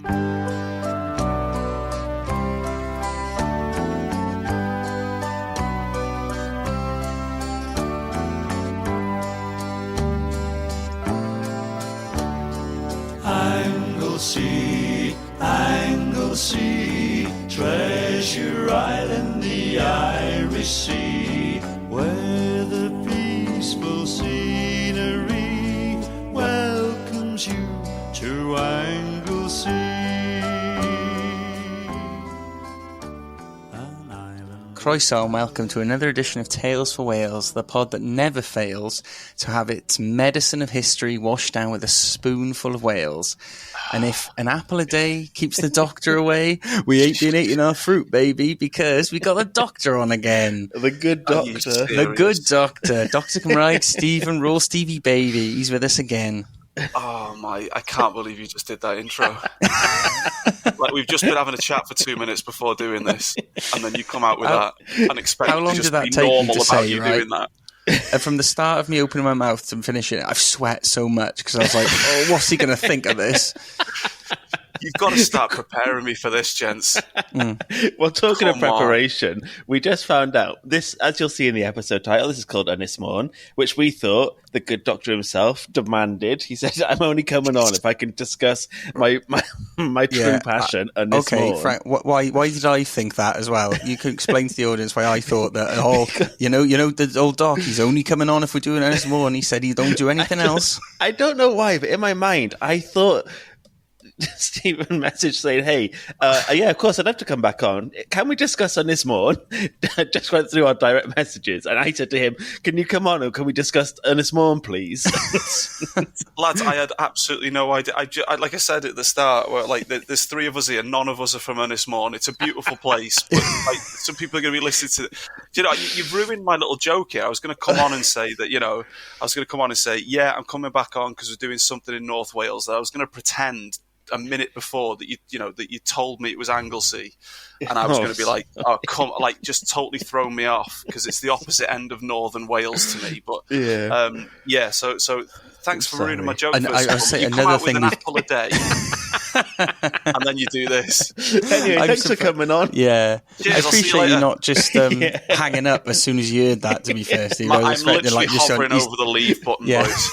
Anglesey, Anglesey, treasure island, the Irish Sea, where the peaceful scenery welcomes you to Anglesey. Croeso and welcome to another edition of Tales for Wales, the pod that never fails to have its medicine of history washed down with a spoonful of Wales. And if an apple a day keeps the doctor away, we ain't been eating our fruit, baby, because we got the doctor on again. The good doctor. The good doctor. Dr. Cymraeg, Stephen Rule, Stevie Baby. He's with us again. Oh my, I can't believe you just did that intro. Like, we've just been having a chat for 2 minutes before doing this, and then you come out with that and expect how long to just did that be take normal you to about say, you right? doing that. And from the start of me opening my mouth to finishing it, I've sweat so much because I was like, oh, what's he going to think of this? You've got to start preparing me for this, gents. Well, talking of Come on. preparation, we just found out this, as you'll see in the episode title, this is called Ynys, which we thought the good doctor himself demanded. He said, I'm only coming on if I can discuss my true passion, Ynys. Okay, Frank, why did I think that as well? You could explain to the audience why I thought that, you know, the old doc, he's only coming on if we're doing Ynys and he said he don't do anything else. I don't know why, but in my mind, I thought Stephen messaged saying, hey, yeah, of course, I'd love to come back on. Can we discuss on this more? Just went through our direct messages. And I said to him, can you come on or can we discuss Ynys Môn, please? Lads, I had absolutely no idea. Like I said at the start, where, like, there's three of us here. None of us are from Ynys Môn. It's a beautiful place. But like, some people are going to be listening to... You know, you've ruined my little joke here. I was going to come on and say that, you know, yeah, I'm coming back on because we're doing something in North Wales. I was going to pretend a minute before that you told me it was Anglesey, and I was going to be like, oh, come, like, just totally throw me off because it's the opposite end of Northern Wales to me. But yeah. So thanks for ruining my joke. And I'll say you another come out thing with an apple a day, and then you do this. Anyway, thanks for coming on. Yeah, Cheers, I I'll see appreciate you you not just hanging up as soon as you heard that. To be fair, Steve, I'm literally hovering over the leave button, boys.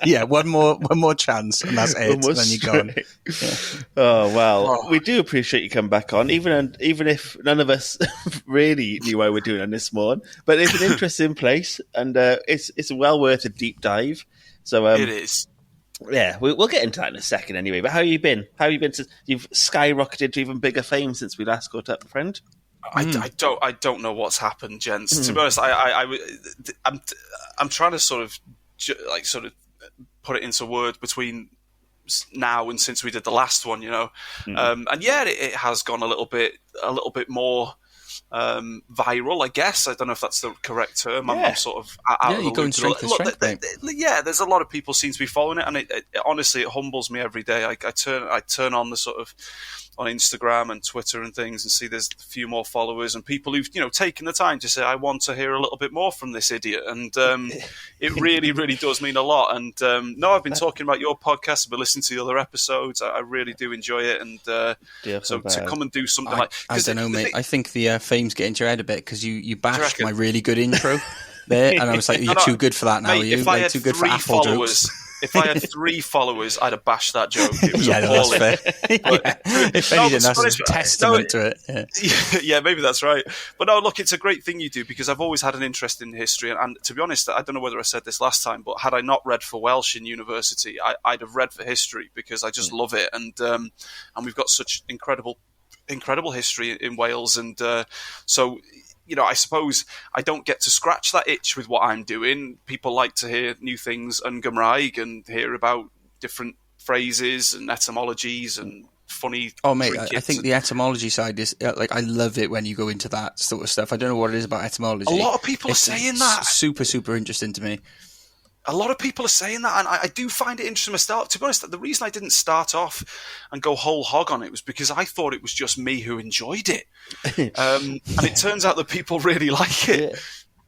Yeah, one more chance, and that's it. And then you're gone. Yeah. Oh well, we do appreciate you coming back on, even if none of us really knew why we're doing it this morning. But it's an interesting place, and it's well worth a deep dive. So it is. Yeah, we'll get into that in a second anyway. But how have you been? How have you been since you've skyrocketed to even bigger fame since we last caught up, friend? I don't know what's happened, gents. To be honest, I'm trying to sort of put it into words between now and since we did the last one, you know. And yeah, it has gone a little bit more viral, I guess. I don't know if that's the correct term. I'm sort of out of the you're going loop. straight to strength. Yeah, there's a lot of people seem to be following it, and it honestly, it humbles me every day. I turn on the sort of on Instagram and Twitter and things and see there's a few more followers and people who've, you know, taken the time to say, I want to hear a little bit more from this idiot. And it really, really does mean a lot. And no, I've been talking about your podcast, I've been listening to the other episodes. I really do enjoy it. And so to come and do something I don't know, mate. I think the fame's getting to your head a bit because you bashed my really good intro there. And I was like, you're too good for that now, mate, are you? If I had too good for 3 Apple followers, jokes. If I had 3 followers, I'd have bashed that joke. It was that's appalling. fair. If anything, that's a testament to it. Yeah, maybe that's right. But no, look, it's a great thing you do because I've always had an interest in history. And to be honest, I don't know whether I said this last time, but had I not read for Welsh in university, I'd have read for history because I just love it. And we've got such incredible history in Wales. And so... You know, I suppose I don't get to scratch that itch with what I'm doing. People like to hear new things and Gymraeg and hear about different phrases and etymologies and funny. Oh, mate, I think the etymology side is like I love it when you go into that sort of stuff. I don't know what it is about etymology. A lot of people are saying that. Super, super interesting to me. A lot of people are saying that, and I do find it interesting myself. To be honest, the reason I didn't start off and go whole hog on it was because I thought it was just me who enjoyed it. And it turns out that people really like it.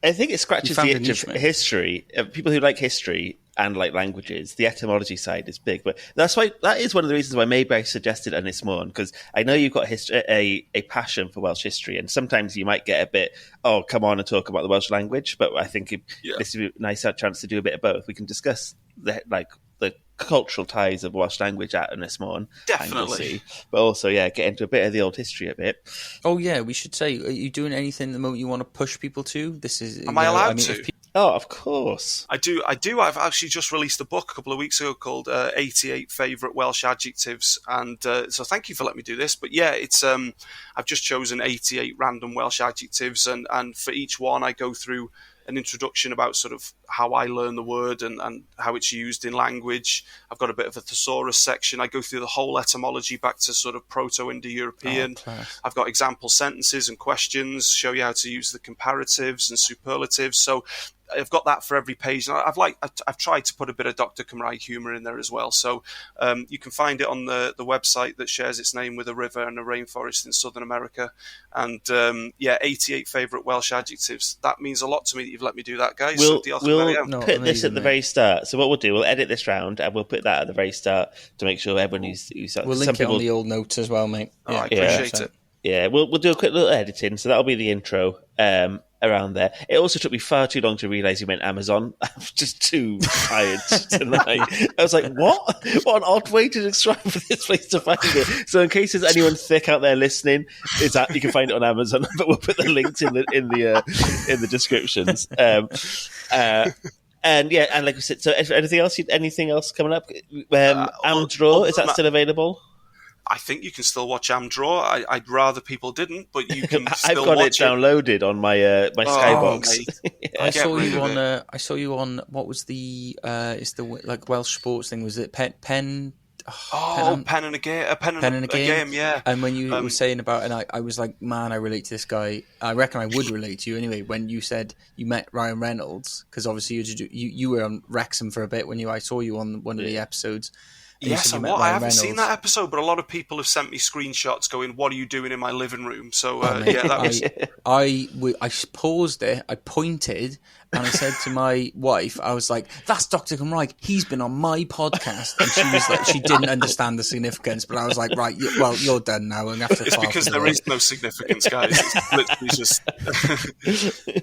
I think it scratches the itch of history. People who like history and like languages, the etymology side is big. But that is one of the reasons why maybe I suggested Ynys Môn, because I know you've got a passion for Welsh history, and sometimes you might get a bit, oh, come on and talk about the Welsh language. But I think this would be a nice chance to do a bit of both. We can discuss the cultural ties of Welsh language at Ynys Môn, Definitely, Anglesey, but also get into a bit of the old history a bit. Oh yeah, we should say, are you doing anything at the moment you want to push people to? This is. Am I allowed to? Oh, of course. I do. I've actually just released a book a couple of weeks ago called 88 Favourite Welsh Adjectives. And so thank you for letting me do this. But yeah, it's I've just chosen 88 random Welsh adjectives. And for each one, I go through an introduction about sort of how I learn the word and how it's used in language. I've got a bit of a thesaurus section. I go through the whole etymology back to sort of Proto-Indo-European. I've got example sentences and questions, show you how to use the comparatives and superlatives. So I've got that for every page, and I've tried to put a bit of Dr. Cymraeg humour in there as well. So you can find it on the website that shares its name with a river and a rainforest in Southern America. And 88 favourite Welsh adjectives. That means a lot to me that you've let me do that, guys. We'll put this at the very start. So what we'll do, we'll edit this round and we'll put that at the very start to make sure everyone who's we'll link it on the old notes as well, mate. I appreciate it. Yeah, we'll do a quick little editing, so that'll be the intro around there. It also took me far too long to realise you meant Amazon. I was just too tired tonight. I was like, what? What an odd way to describe this place to find it. So in case there's anyone thick out there listening, you can find it on Amazon, but we'll put the links in the descriptions. And like we said, so anything else coming up? Amdraw, is that still available? I think you can still watch Amdraw. I'd rather people didn't, but you can still I've got watch it downloaded on my Skybox. I saw you on what was the it's the like Welsh sports thing, was it Pen and a Game, yeah. And when you were saying about, and I was like, man, I relate to this guy. I reckon I would relate to you anyway. When you said you met Ryan Reynolds, because obviously you were on Wrexham for a bit when I saw you on one of the episodes. Yes, and I haven't seen that episode, but a lot of people have sent me screenshots going, "What are you doing in my living room?" So that was. I paused it. I pointed and I said to my wife, "I was like, that's Dr. Cymraeg. He's been on my podcast," and she was like, she didn't understand the significance, but I was like, "Right, you're done now." And after it's because there is no significance, guys. It's literally just.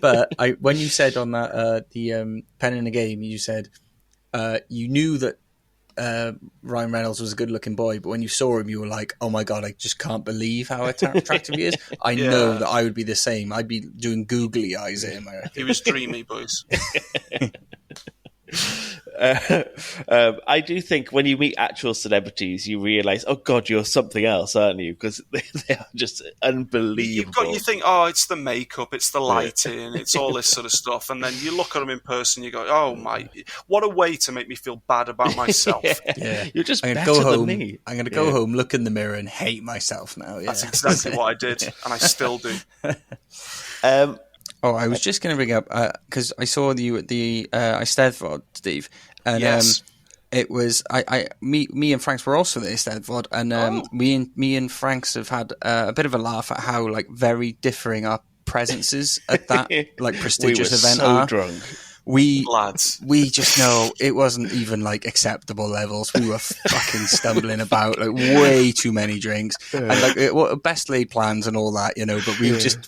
But when you said on that the Pen in a Game, you said you knew that Ryan Reynolds was a good-looking boy, but when you saw him, you were like, "Oh my god, I just can't believe how attractive he is." I know that I would be the same. I'd be doing googly eyes at him. He was dreamy, boys. I do think when you meet actual celebrities, you realise, oh God, you're something else, aren't you? Because they are just unbelievable. You think, oh, it's the makeup, it's the lighting, it's all this sort of stuff, and then you look at them in person, you go, oh my, what a way to make me feel bad about myself. Yeah. You're just better than me. I'm going to go home, look in the mirror, and hate myself now. Yeah. That's exactly what I did, and I still do. I was just going to bring up, because I saw you at the Eisteddfod, Steve, and yes. It was me and Franks were also at the Eisteddfod, and me and Franks have had a bit of a laugh at how like very differing our presences at that like prestigious event are. Drunk. We just know it wasn't even like acceptable levels. We were fucking stumbling about, like way too many drinks, and like best laid plans and all that, but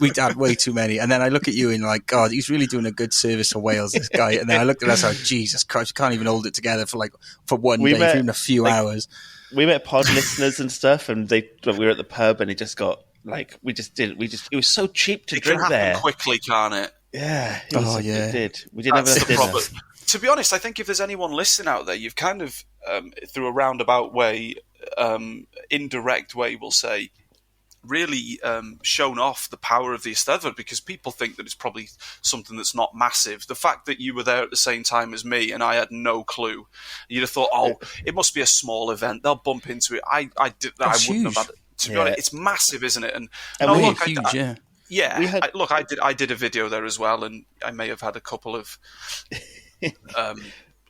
we'd had way too many. And then I look at you and like, God, he's really doing a good service for Wales, this guy. And then I looked at us like, Jesus Christ, we can't even hold it together for one day, for even a few hours. We met pod listeners and stuff, and we were at the pub, and it just got like it was so cheap to drink there quickly, can't it? Yeah. It did. We didn't have enough dinner. To be honest, I think if there's anyone listening out there, you've kind of, through a roundabout way, indirect way, we'll say, really shown off the power of the Eisteddfod, because people think that it's probably something that's not massive. The fact that you were there at the same time as me and I had no clue, you'd have thought, oh, it must be a small event. They'll bump into it. I wouldn't have had it. To be honest, it's massive, isn't it? And really huge, yeah. Yeah, I did a video there as well, and I may have had a couple of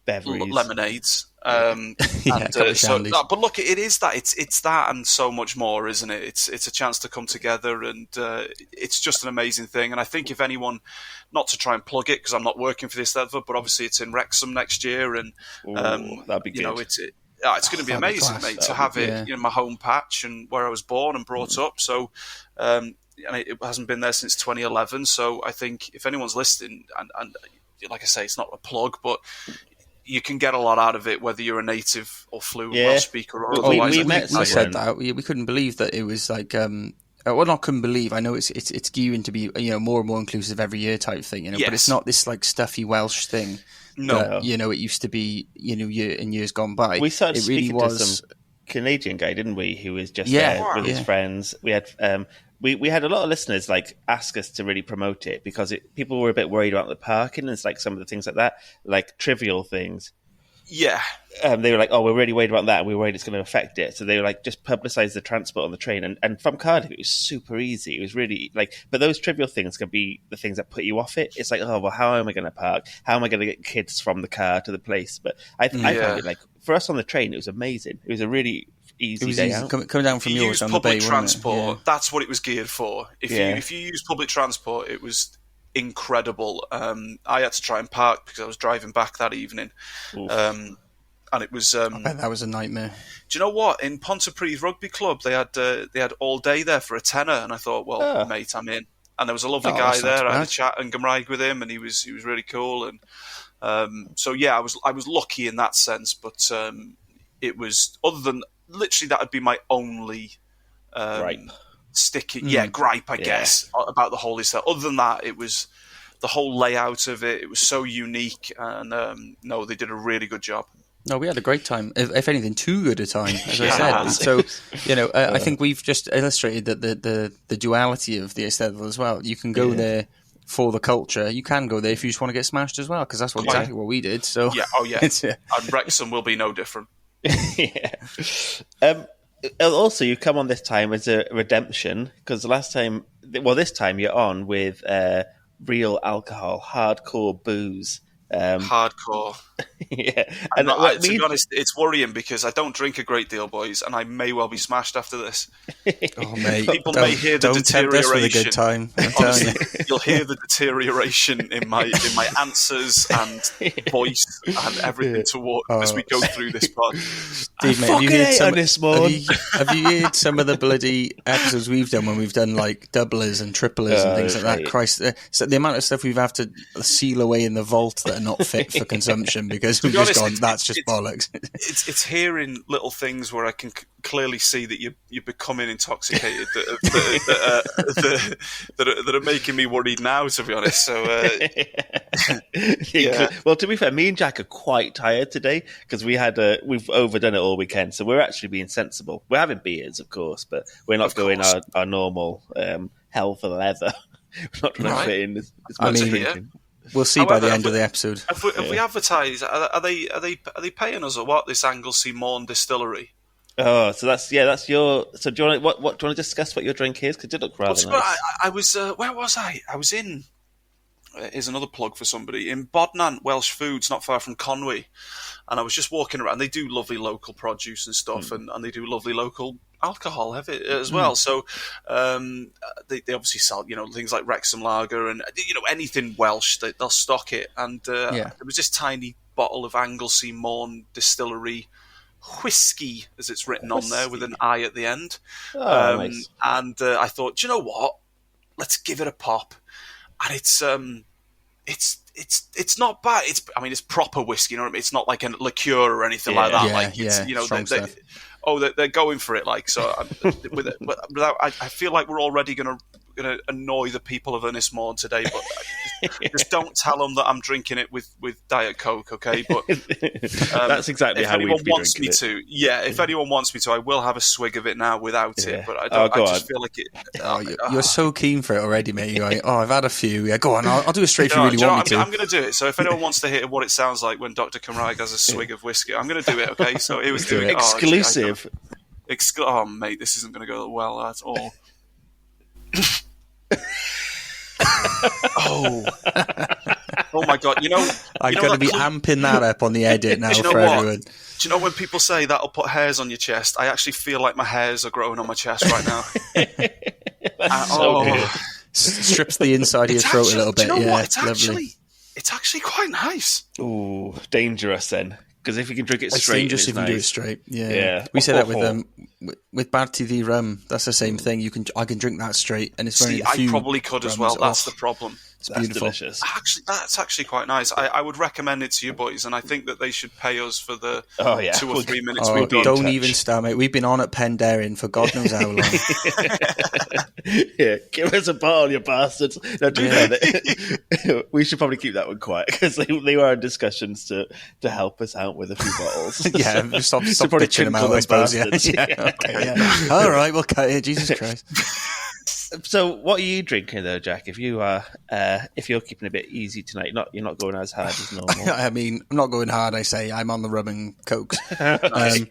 lemonades. But look, it is that. It's that and so much more, isn't it? It's a chance to come together, and it's just an amazing thing. And I think if anyone, not to try and plug it because I'm not working for this ever, but obviously it's in Wrexham next year, and that'd be good. It's going to be amazing, mate, to have it in my home patch and where I was born and brought up. So. It hasn't been there since 2011, so I think if anyone's listening, and like I say, it's not a plug, but you can get a lot out of it, whether you're a native or fluent Welsh speaker or otherwise. We said that. We couldn't believe that it was like... well, not couldn't believe. I know it's gearing to be more and more inclusive every year type thing, but it's not this like stuffy Welsh thing. No, that, it used to be. In years gone by, we started speaking to some Canadian guy, didn't we? Who was just there with his friends. We had we had a lot of listeners like ask us to really promote it because people were a bit worried about the parking and like some of the things like that, like trivial things. Yeah. They were like, oh, we're really worried about that. We're worried it's going to affect it. So they were like, just publicise the transport on the train. And from Cardiff, it was super easy. It was really like, but those trivial things can be the things that put you off it. It's like, oh, well, how am I going to park? How am I going to get kids from the car to the place? But I found it like, for us on the train, it was amazing. It was a really easy day out. Coming down from yours on the bay, transport, that's what it was geared for. If you use public transport, it was incredible. I had to try and park because I was driving back that evening. And it was. I bet that was a nightmare. Do you know what? In Pontypridd Rugby Club, they had all day there for a tenner, and I thought, well, mate, I'm in. And there was a lovely guy there. I had a chat in Cymraeg with him, and he was really cool. And I was lucky in that sense. But it was, other than literally, that would be my only gripe. Gripe, I guess, about the whole stuff. Other than that, it was the whole layout of it. It was so unique, and they did a really good job. No, we had a great time. If anything, too good a time, as I said. So, I think we've just illustrated that the duality of the Eisteddfod as well. You can go there for the culture. You can go there if you just want to get smashed as well, because that's exactly what we did. So and Wrexham will be no different. Also, you come on this time as a redemption, because this time you're on with real alcohol, hardcore booze. Hardcore. And to be honest, it's worrying because I don't drink a great deal, boys, and I may well be smashed after this. Oh, mate. People may hear the deterioration. With a good time. Honestly, you'll hear the deterioration in my answers and voice and everything as we go through this pod. Steve, mate, have you heard some of the bloody episodes we've done when we've done like doublers and triplers and things like that? Christ, so the amount of stuff we've had to seal away in the vault that are not fit for consumption because we've just gone, that's just bollocks. It's hearing little things where I can clearly see that you're becoming intoxicated that are making me worried now, to be honest. So, Well, to be fair, me and Jack are quite tired today because we've overdone it all weekend. So we're actually being sensible. We're having beers, of course, but we're not going our normal hell for leather. We're not trying to fit in as much drinking. We'll see by the end of the episode. If we advertise, are they paying us or what? This Anglesey Morn Distillery. Oh, so that's your. So do you want to discuss what your drink is? Because it looked rather nice. I was. Where was I? I was in. Here's another plug for somebody in Bodnan, Welsh Foods, not far from Conwy, and I was just walking around. They do lovely local produce and stuff, and they do lovely local alcohol as well. So they obviously sell things like Wrexham Lager and anything Welsh. They'll stock it, and there was this tiny bottle of Anglesey Morn Distillery whiskey, as it's written on there with an I at the end. Nice. And I thought, do you know what? Let's give it a pop. And it's not bad. It's proper whiskey. You know what I mean? It's not like a liqueur or anything like that. They're going for it. Like so, I feel like we're already going to annoy the people of Ynys Morn today. But just don't tell them that I'm drinking it with Diet Coke, okay? But that's exactly how we'd be wants me it. to. Yeah, if anyone wants me to, I will have a swig of it now without it. But I just feel like it. You're so keen for it already, mate. You're like, I've had a few. Yeah, go on. I'll do it straight if you really want me to. I'm going to do it. So if anyone wants to hear what it sounds like when Dr. Cymraeg has a swig of whiskey, I'm going to do it. Okay, so it was exclusive. Oh, mate, this isn't going to go well at all. Oh my god! I'm going to be amping that up on the edit now for everyone. Do you know when people say that'll put hairs on your chest? I actually feel like my hairs are growing on my chest right now. That's so good. Strips the inside of your throat a little bit. Do you know what? Lovely. It's actually quite nice. Ooh, dangerous then. Because if you can drink it It's straight, dangerous it's if you nice. do it straight. Yeah, Yeah. we say that with Barty the rum. That's the same thing. I can drink that straight, and it's very. I probably could as well. That's the problem. It's That's beautiful. delicious. Actually, that's actually quite nice. I would recommend it to you boys, and I think that they should pay us for the 2 or 3 minutes we've done. Don't even start, mate. We've been on at Penderyn for God knows how long. Yeah, give us a bottle, you bastards. No, do that. We should probably keep that one quiet because they were in discussions to help us out with a few bottles. Yeah, stop probably bitching them out, I suppose. Yeah. All right, we'll cut it. Jesus Christ. So, what are you drinking though, Jack? If you're keeping a bit easy tonight, you're not going as hard as normal. I mean, I'm not going hard. I say I'm on the rum and cokes, but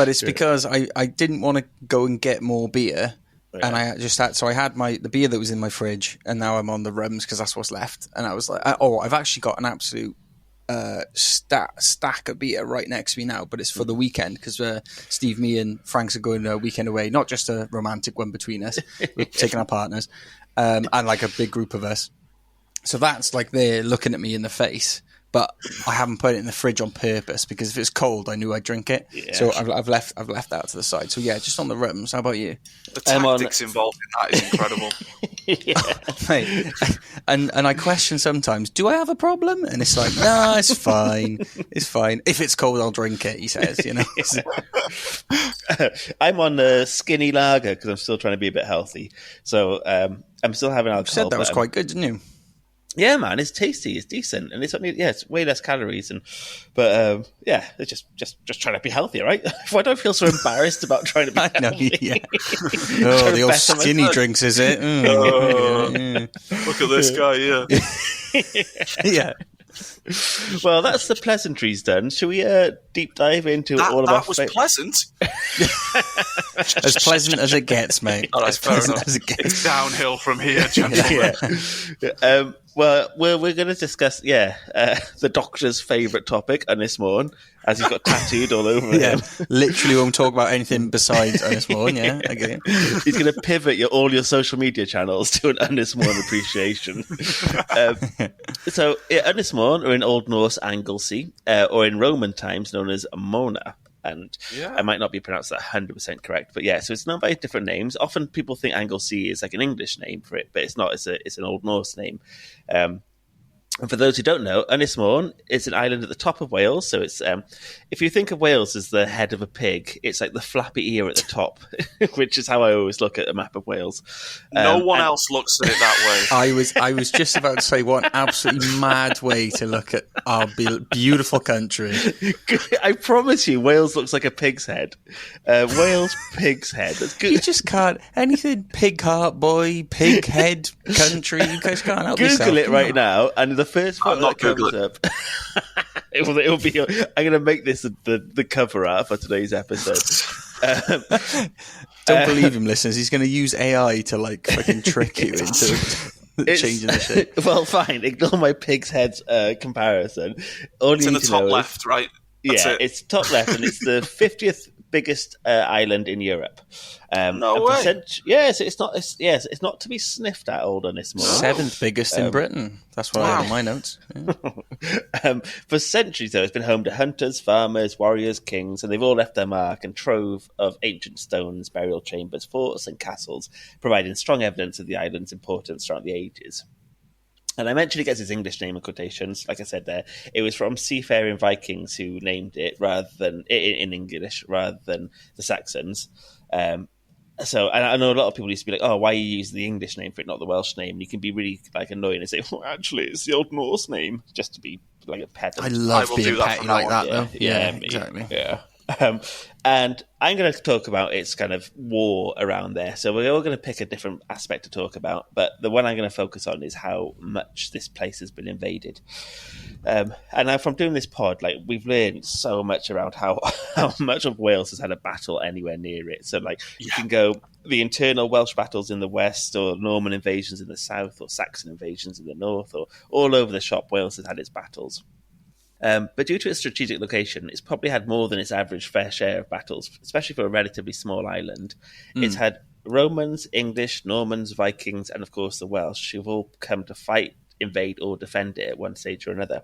it's because I didn't want to go and get more beer, and I just had. So I had the beer that was in my fridge, and now I'm on the rums because that's what's left. And I was like, I've actually got an absolute stack of beer right next to me now, but it's for the weekend because Steve, me and Frank's are going a weekend away, not just a romantic one between us, we're taking our partners, and like a big group of us, so that's like they're looking at me in the face, but I haven't put it in the fridge on purpose because if it's cold I knew I'd drink it. So I've left that to the side. So yeah, just on the rums. How about you? The tactics involved in that is incredible. Mate, and I question sometimes, do I have a problem? And it's like, no, it's fine. It's fine. If it's cold, I'll drink it, he says, I'm on the skinny lager because I'm still trying to be a bit healthy. So I'm still having alcohol. You said that was quite good, didn't you? Yeah, man, it's tasty, it's decent, and it's way less calories, but it's just trying to be healthy, right? If I don't feel so embarrassed about trying to be healthy. The old skinny drinks, is it? Look at this guy, yeah. Well, that's the pleasantries done. Shall we deep dive into all of our... That was pleasant. As pleasant as it gets, mate. As pleasant as it gets. It's downhill from here, gentlemen. Well, we're going to discuss, the Doctor's favourite topic, Ynys Môn, as he's got tattooed all over him. Literally won't talk about anything besides Ynys Môn, okay. He's going to pivot all your social media channels to an Ynys Môn appreciation. So, Ynys Môn, or in Old Norse Anglesey, or in Roman times known as Mona. And I might not be pronounced that 100% correct, but so it's known by different names. Often people think Anglesey is like an English name for it, but it's not. It's an Old Norse name. And for those who don't know, Ynys Môn is an island at the top of Wales. So it's if you think of Wales as the head of a pig, it's like the flappy ear at the top, which is how I always look at a map of Wales. No one else looks at it that way. I was just about to say, what an absolutely mad way to look at our beautiful country. I promise you, Wales looks like a pig's head. Wales pig's head. That's good. You just can't anything pig heart boy, pig head country. You guys can't help yourself. Google it right now, and the first photo that comes up, it'll be. I'm going to make this the cover art for today's episode. Don't believe him, listeners. He's going to use AI to fucking trick you into changing the shape. Well, fine. Ignore my pig's head comparison. It's in the top left, right? It's top left, and it's the 50th biggest island in Europe. No way. So it's not to be sniffed at, old Ynys Môn. 7th biggest in Britain. That's what I have in my notes. Yeah. For centuries, though, it's been home to hunters, farmers, warriors, kings, and they've all left their mark and trove of ancient stones, burial chambers, forts, and castles, providing strong evidence of the island's importance throughout the ages. And I mentioned it gets its English name in quotations. Like I said there, it was from seafaring Vikings who named it rather than in English rather than the Saxons. So I know a lot of people used to be like, "Oh, why are you using the English name for it, not the Welsh name?" And you can be really annoying and say, "Well, actually, it's the Old Norse name," just to be like a pedant. I love being petty like that, though. Yeah, exactly. Yeah. Um, and I'm going to talk about its kind of war around there. So we're all going to pick a different aspect to talk about, but the one I'm going to focus on is how much this place has been invaded. And now from doing this pod, like we've learned so much around how much of Wales has had a battle anywhere near it. So like you can go the internal Welsh battles in the west, or Norman invasions in the south, or Saxon invasions in the north, or all over the shop Wales has had its battles. But due to its strategic location, it's probably had more than its average fair share of battles, especially for a relatively small island. It's had Romans, English, Normans, Vikings, and of course the Welsh, who've all come to fight, invade, or defend it at one stage or another.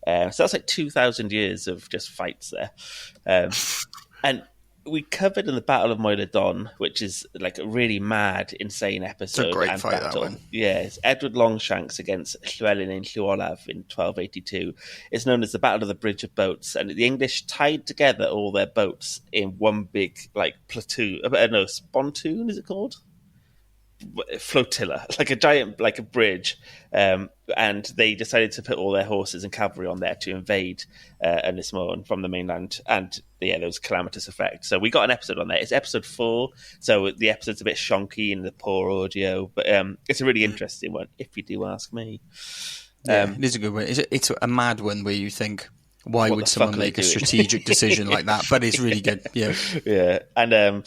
So that's like 2,000 years of just fights there. And we covered in the Battle of Moel Don, which is like a really mad, insane episode. It's a great and fight, battle. that one. Yeah, it's Edward Longshanks against Llywelyn in Llywolaf in 1282. It's known as the Battle of the Bridge of Boats, and the English tied together all their boats in one big like platoon. No, spontoon is it called? Flotilla, like a giant, like a bridge, and they decided to put all their horses and cavalry on there to invade Ynys from the mainland, and there was calamitous effect. So we got an episode on there. It's episode 4, so the episode's a bit shonky and the poor audio, but it's a really interesting one, if you do ask me. It is a good one. It's a mad one where you think, why would someone make a strategic decision like that? But it's really good. Yeah, and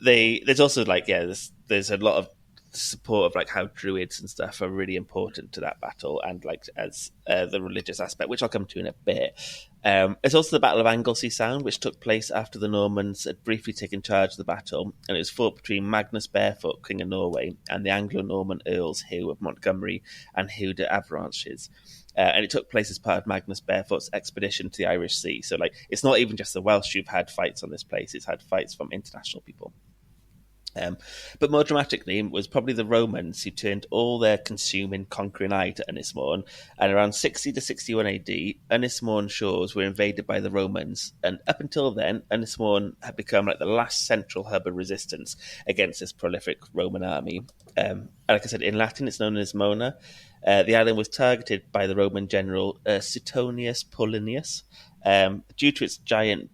there's also like there's a lot of support of like how druids and stuff are really important to that battle, and like as the religious aspect, which I'll come to in a bit. It's also the Battle of Anglesey Sound, which took place after the Normans had briefly taken charge of the battle, and it was fought between Magnus Barefoot, King of Norway, and the Anglo-Norman Earls Hugh of Montgomery and Hugh de Avranches. And it took place as part of Magnus Barefoot's expedition to the Irish Sea. So like it's not even just the Welsh who've had fights on this place, it's had fights from international people. But more dramatically was probably the Romans, who turned all their consuming, conquering eye to Ynys Môn, and around 60 to 61 AD, Ynys Môn shores were invaded by the Romans, and up until then, Ynys Môn had become like the last central hub of resistance against this prolific Roman army. Like I said, in Latin it's known as Mona. The island was targeted by the Roman general Suetonius Paulinius due to its giant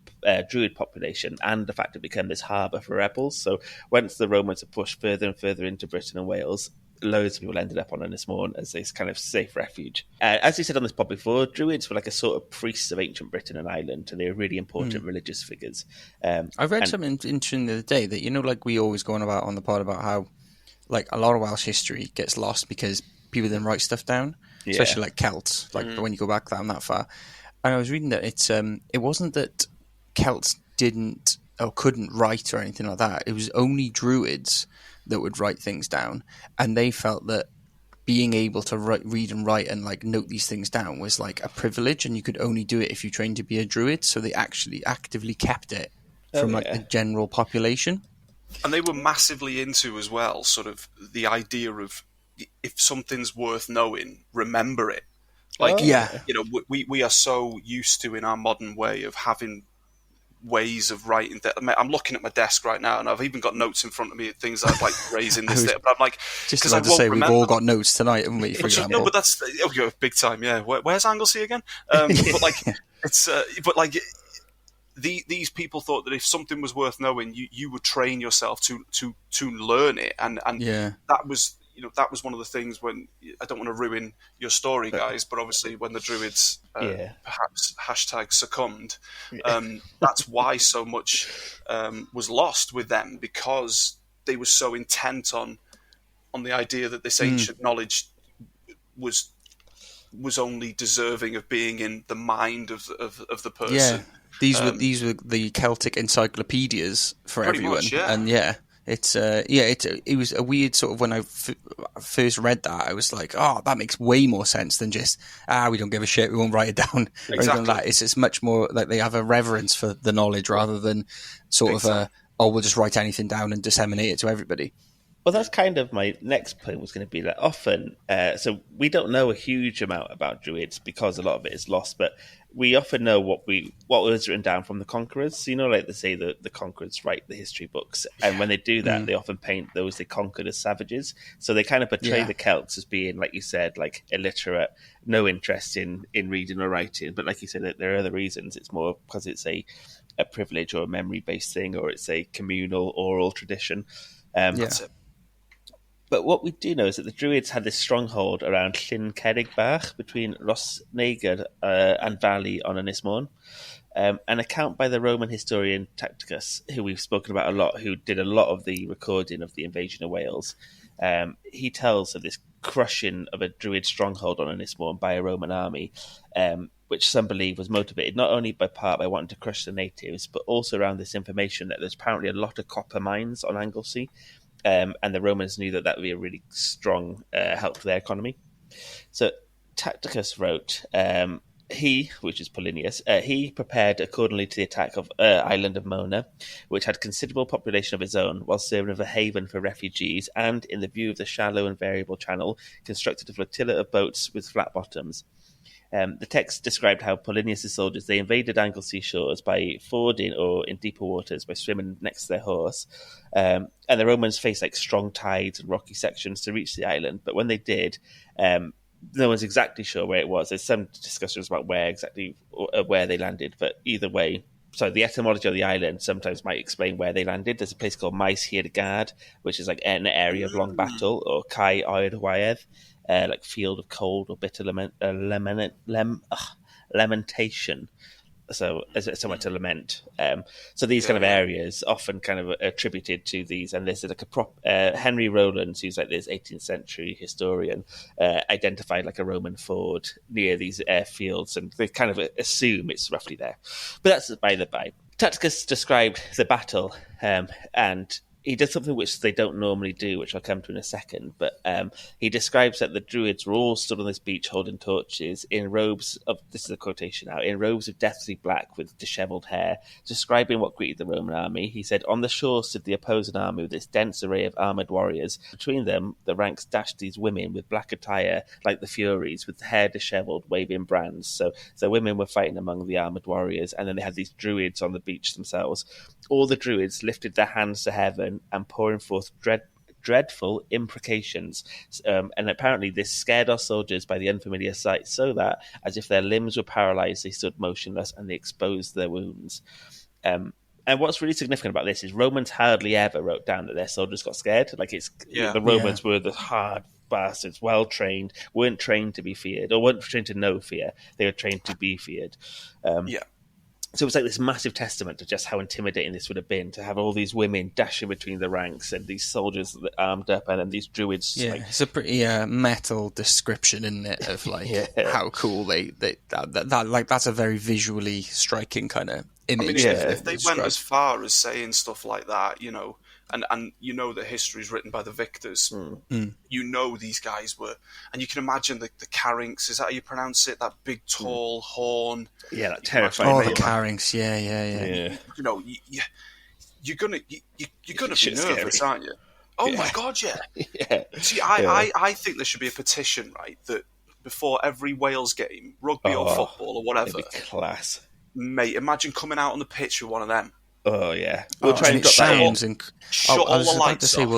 druid population and the fact it became this harbour for rebels. So once the Romans had pushed further and further into Britain and Wales, loads of people ended up on Ynys Môn as this kind of safe refuge. As we said on this pod before, druids were like a sort of priests of ancient Britain and Ireland, and they were really important religious figures. I read something interesting the other day that, like we always go on about on the pod about how like a lot of Welsh history gets lost because people didn't write stuff down, especially like Celts, like when you go back that far. And I was reading that it wasn't that Celts didn't or couldn't write or anything like that. It was only druids that would write things down, and they felt that being able to read and write and like note these things down was like a privilege, and you could only do it if you trained to be a druid. So they actually actively kept it from like the general population. And they were massively into as well sort of the idea of if something's worth knowing, remember it. Like, we are so used to in our modern way of having ways of writing that. I'm looking at my desk right now, and I've even got notes in front of me, things I'd like raising this. But I'm like, just about to say we've all got notes tonight, haven't we? For example, no, but that's big time. Yeah, where's Anglesey again? But like, it's these people thought that if something was worth knowing, you would train yourself to learn it, and that was. That was one of the things when I don't want to ruin your story, guys, but obviously when the Druids perhaps #succumbed, that's why so much was lost with them, because they were so intent on the idea that this ancient knowledge was only deserving of being in the mind of the person. Yeah, these were the Celtic encyclopedias for pretty everyone, much, and it was a weird sort of when I first read that, I was like, oh, that makes way more sense than just we don't give a shit, we won't write it down. Exactly. Like that. It's much more like they have a reverence for the knowledge rather than sort of we'll just write anything down and disseminate it to everybody. Well, that's kind of my next point was going to be that often, so we don't know a huge amount about druids because a lot of it is lost, but we often know what was written down from the conquerors. So, like they say the conquerors write the history books, and when they do that, they often paint those they conquered as savages. So they kind of portray the Celts as being, like you said, like illiterate, no interest in reading or writing. But like you said, there are other reasons. It's more because it's a a privilege or a memory-based thing, or it's a communal oral tradition. That's it. But what we do know is that the Druids had this stronghold around Llyn Cerrig Bach between Rosneigr and Valley on Ynys Môn. An account by the Roman historian Tacitus, who we've spoken about a lot, who did a lot of the recording of the invasion of Wales, he tells of this crushing of a Druid stronghold on Ynys Môn by a Roman army, which some believe was motivated not only by wanting to crush the natives, but also around this information that there's apparently a lot of copper mines on Anglesey, and the Romans knew that would be a really strong help to their economy. So Tacitus wrote, he, which is Polinius, he prepared accordingly to the attack of island of Mona, which had considerable population of its own, while serving as a haven for refugees, and, in the view of the shallow and variable channel, constructed a flotilla of boats with flat bottoms. The text described how Polinius' soldiers, they invaded Anglesey shores by fording, or in deeper waters by swimming next to their horse, and the Romans faced strong tides and rocky sections to reach the island, but when they did, no one's exactly sure where it was. There's some discussions about where they landed, but either way, so the etymology of the island sometimes might explain where they landed. There's a place called Maes Hir Gad, which is an area of long battle, or Cai Oer Waedd, field of cold or bitter lamentation. So as somewhere to lament. So these kind of areas often kind of attributed to these, and there's Henry Rowlands, who's this 18th century historian, identified a Roman ford near these airfields, and they kind of assume it's roughly there. But that's by the by. Tacitus described the battle, and he did something which they don't normally do, which I'll come to in a second. But he describes that the Druids were all stood on this beach holding torches in robes of, this is a quotation now, in robes of deathly black with dishevelled hair. Describing what greeted the Roman army, he said, on the shore stood the opposing army with this dense array of armoured warriors. Between them, the ranks dashed these women with black attire like the Furies, with hair dishevelled, waving brands. So women were fighting among the armoured warriors, and then they had these Druids on the beach themselves. All the Druids lifted their hands to heaven and pouring forth dreadful imprecations. And apparently this scared our soldiers by the unfamiliar sight, so that, as if their limbs were paralysed, they stood motionless and they exposed their wounds. And what's really significant about this is Romans hardly ever wrote down that their soldiers got scared. The Romans were the hard bastards, well-trained, weren't trained to be feared, or weren't trained to know fear. They were trained to be feared. So it's this massive testament to just how intimidating this would have been, to have all these women dashing between the ranks and these soldiers armed up, and then these Druids. Yeah, it's a pretty metal description, isn't it, of how cool that's a very visually striking kind of image. If they went as far as saying stuff like that, and that history is written by the victors. These guys were, and you can imagine the Carynx. Is that how you pronounce it? That big, tall horn. Yeah, that terrifying. The Carynx. Yeah. You're gonna be nervous, scary. aren't you? Oh my god, yeah. See, I think there should be a petition, right? That before every Wales game, rugby or football or whatever, that'd be class. Mate, imagine coming out on the pitch with one of them. Oh yeah, we'll try and shut that all the lights off.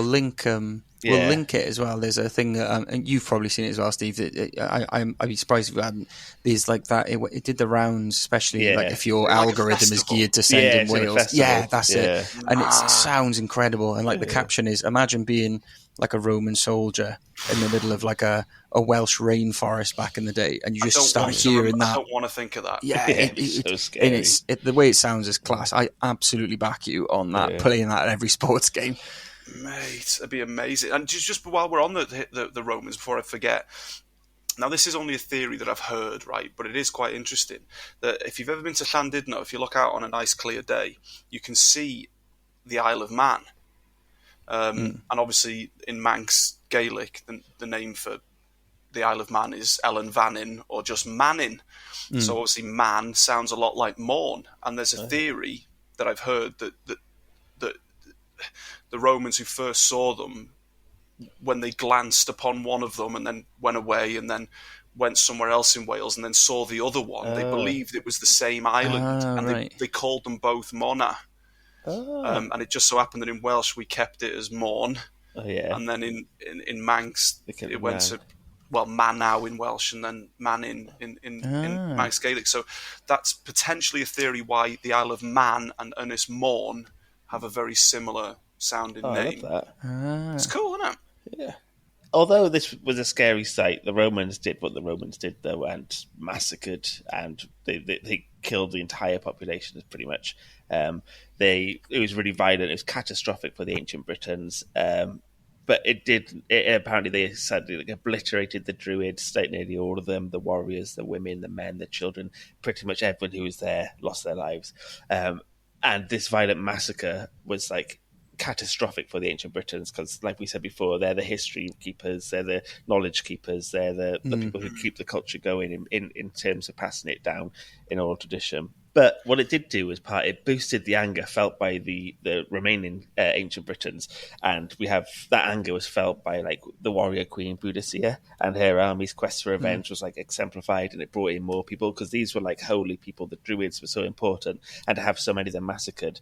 We'll link it as well. There's a thing and you've probably seen it as well, Steve. I'd be surprised if you hadn't. There's that. It did the rounds, especially if your algorithm is geared to send in Wales. Yeah, that's it. And it sounds incredible. And the caption is: imagine being a Roman soldier in the middle of a Welsh rainforest back in the day, and you just start hearing that. I don't want to think of that. Yeah, it's so scary. And the way it sounds is class. I absolutely back you on that. Playing that at every sports game, mate, it'd be amazing. And just while we're on the Romans, before I forget. Now, this is only a theory that I've heard, right? But it is quite interesting that if you've ever been to Llandudno, if you look out on a nice clear day, you can see the Isle of Man. And obviously in Manx Gaelic, the name for the Isle of Man is Ellen Vannin, or just Mannin. So obviously man sounds a lot like morn. And there's a theory that I've heard that the Romans who first saw them, when they glanced upon one of them and then went away and then went somewhere else in Wales and then saw the other one, they believed it was the same island, and they called them both Mona. And it just so happened that in Welsh we kept it as Morn, and then in Manx it went to Mannow in Welsh and then man in Manx Gaelic. So that's potentially a theory why the Isle of Man and Ynys Môn have a very similar sounding name. I love that. It's cool, isn't it? Yeah. Although this was a scary sight, the Romans did what the Romans did, though, and massacred, and they killed the entire population, pretty much. It was really violent. It was catastrophic for the ancient Britons. But apparently they sadly obliterated the Druids, nearly all of them, the warriors, the women, the men, the children, pretty much everyone who was there lost their lives. And this violent massacre was catastrophic for the ancient Britons because, like we said before, they're the history keepers, they're the knowledge keepers, they're the people who keep the culture going in terms of passing it down in oral tradition. But what it did do was it boosted the anger felt by the remaining ancient Britons, and we have that anger was felt by the warrior queen Boudicca, and her army's quest for revenge was exemplified, and it brought in more people because these were holy people. The Druids were so important, and to have so many of them massacred,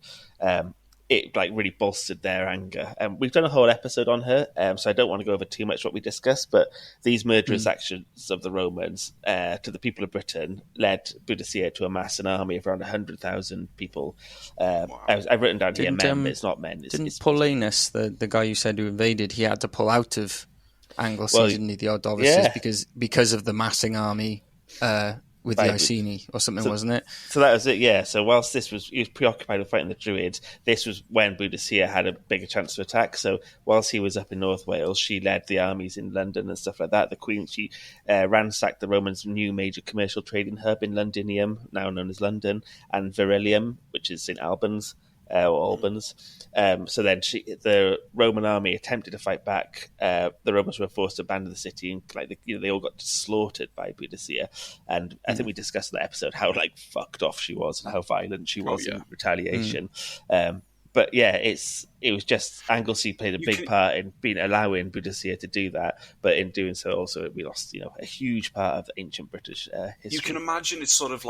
it really bolstered their anger. We've done a whole episode on her, so I don't want to go over too much what we discussed, but these murderous actions of the Romans to the people of Britain led Boudicca to amass an army of around 100,000 people. I've written down here men, but it's not men. Didn't Paulinus, the guy you said who invaded, he had to pull out of Anglesey, didn't he, the Ordovices, because of the massing army with the Iceni or something, wasn't it? So that was it, yeah. So whilst he was preoccupied with fighting the Druids, this was when Boudicca had a bigger chance to attack. So whilst he was up in North Wales, she led the armies in London and stuff like that. The Queen, she ransacked the Romans' new major commercial trading hub in Londinium, now known as London, and Verilium, which is St Albans. Or Albans. So then the Roman army attempted to fight back. The Romans were forced to abandon the city, and they all got slaughtered by Boudicca. And I think we discussed in that episode how fucked off she was and how violent she was in retaliation. But yeah, it was just Anglesey played a big part in allowing Boudicca to do that, but in doing so also we lost a huge part of the ancient British history. You can imagine it's sort of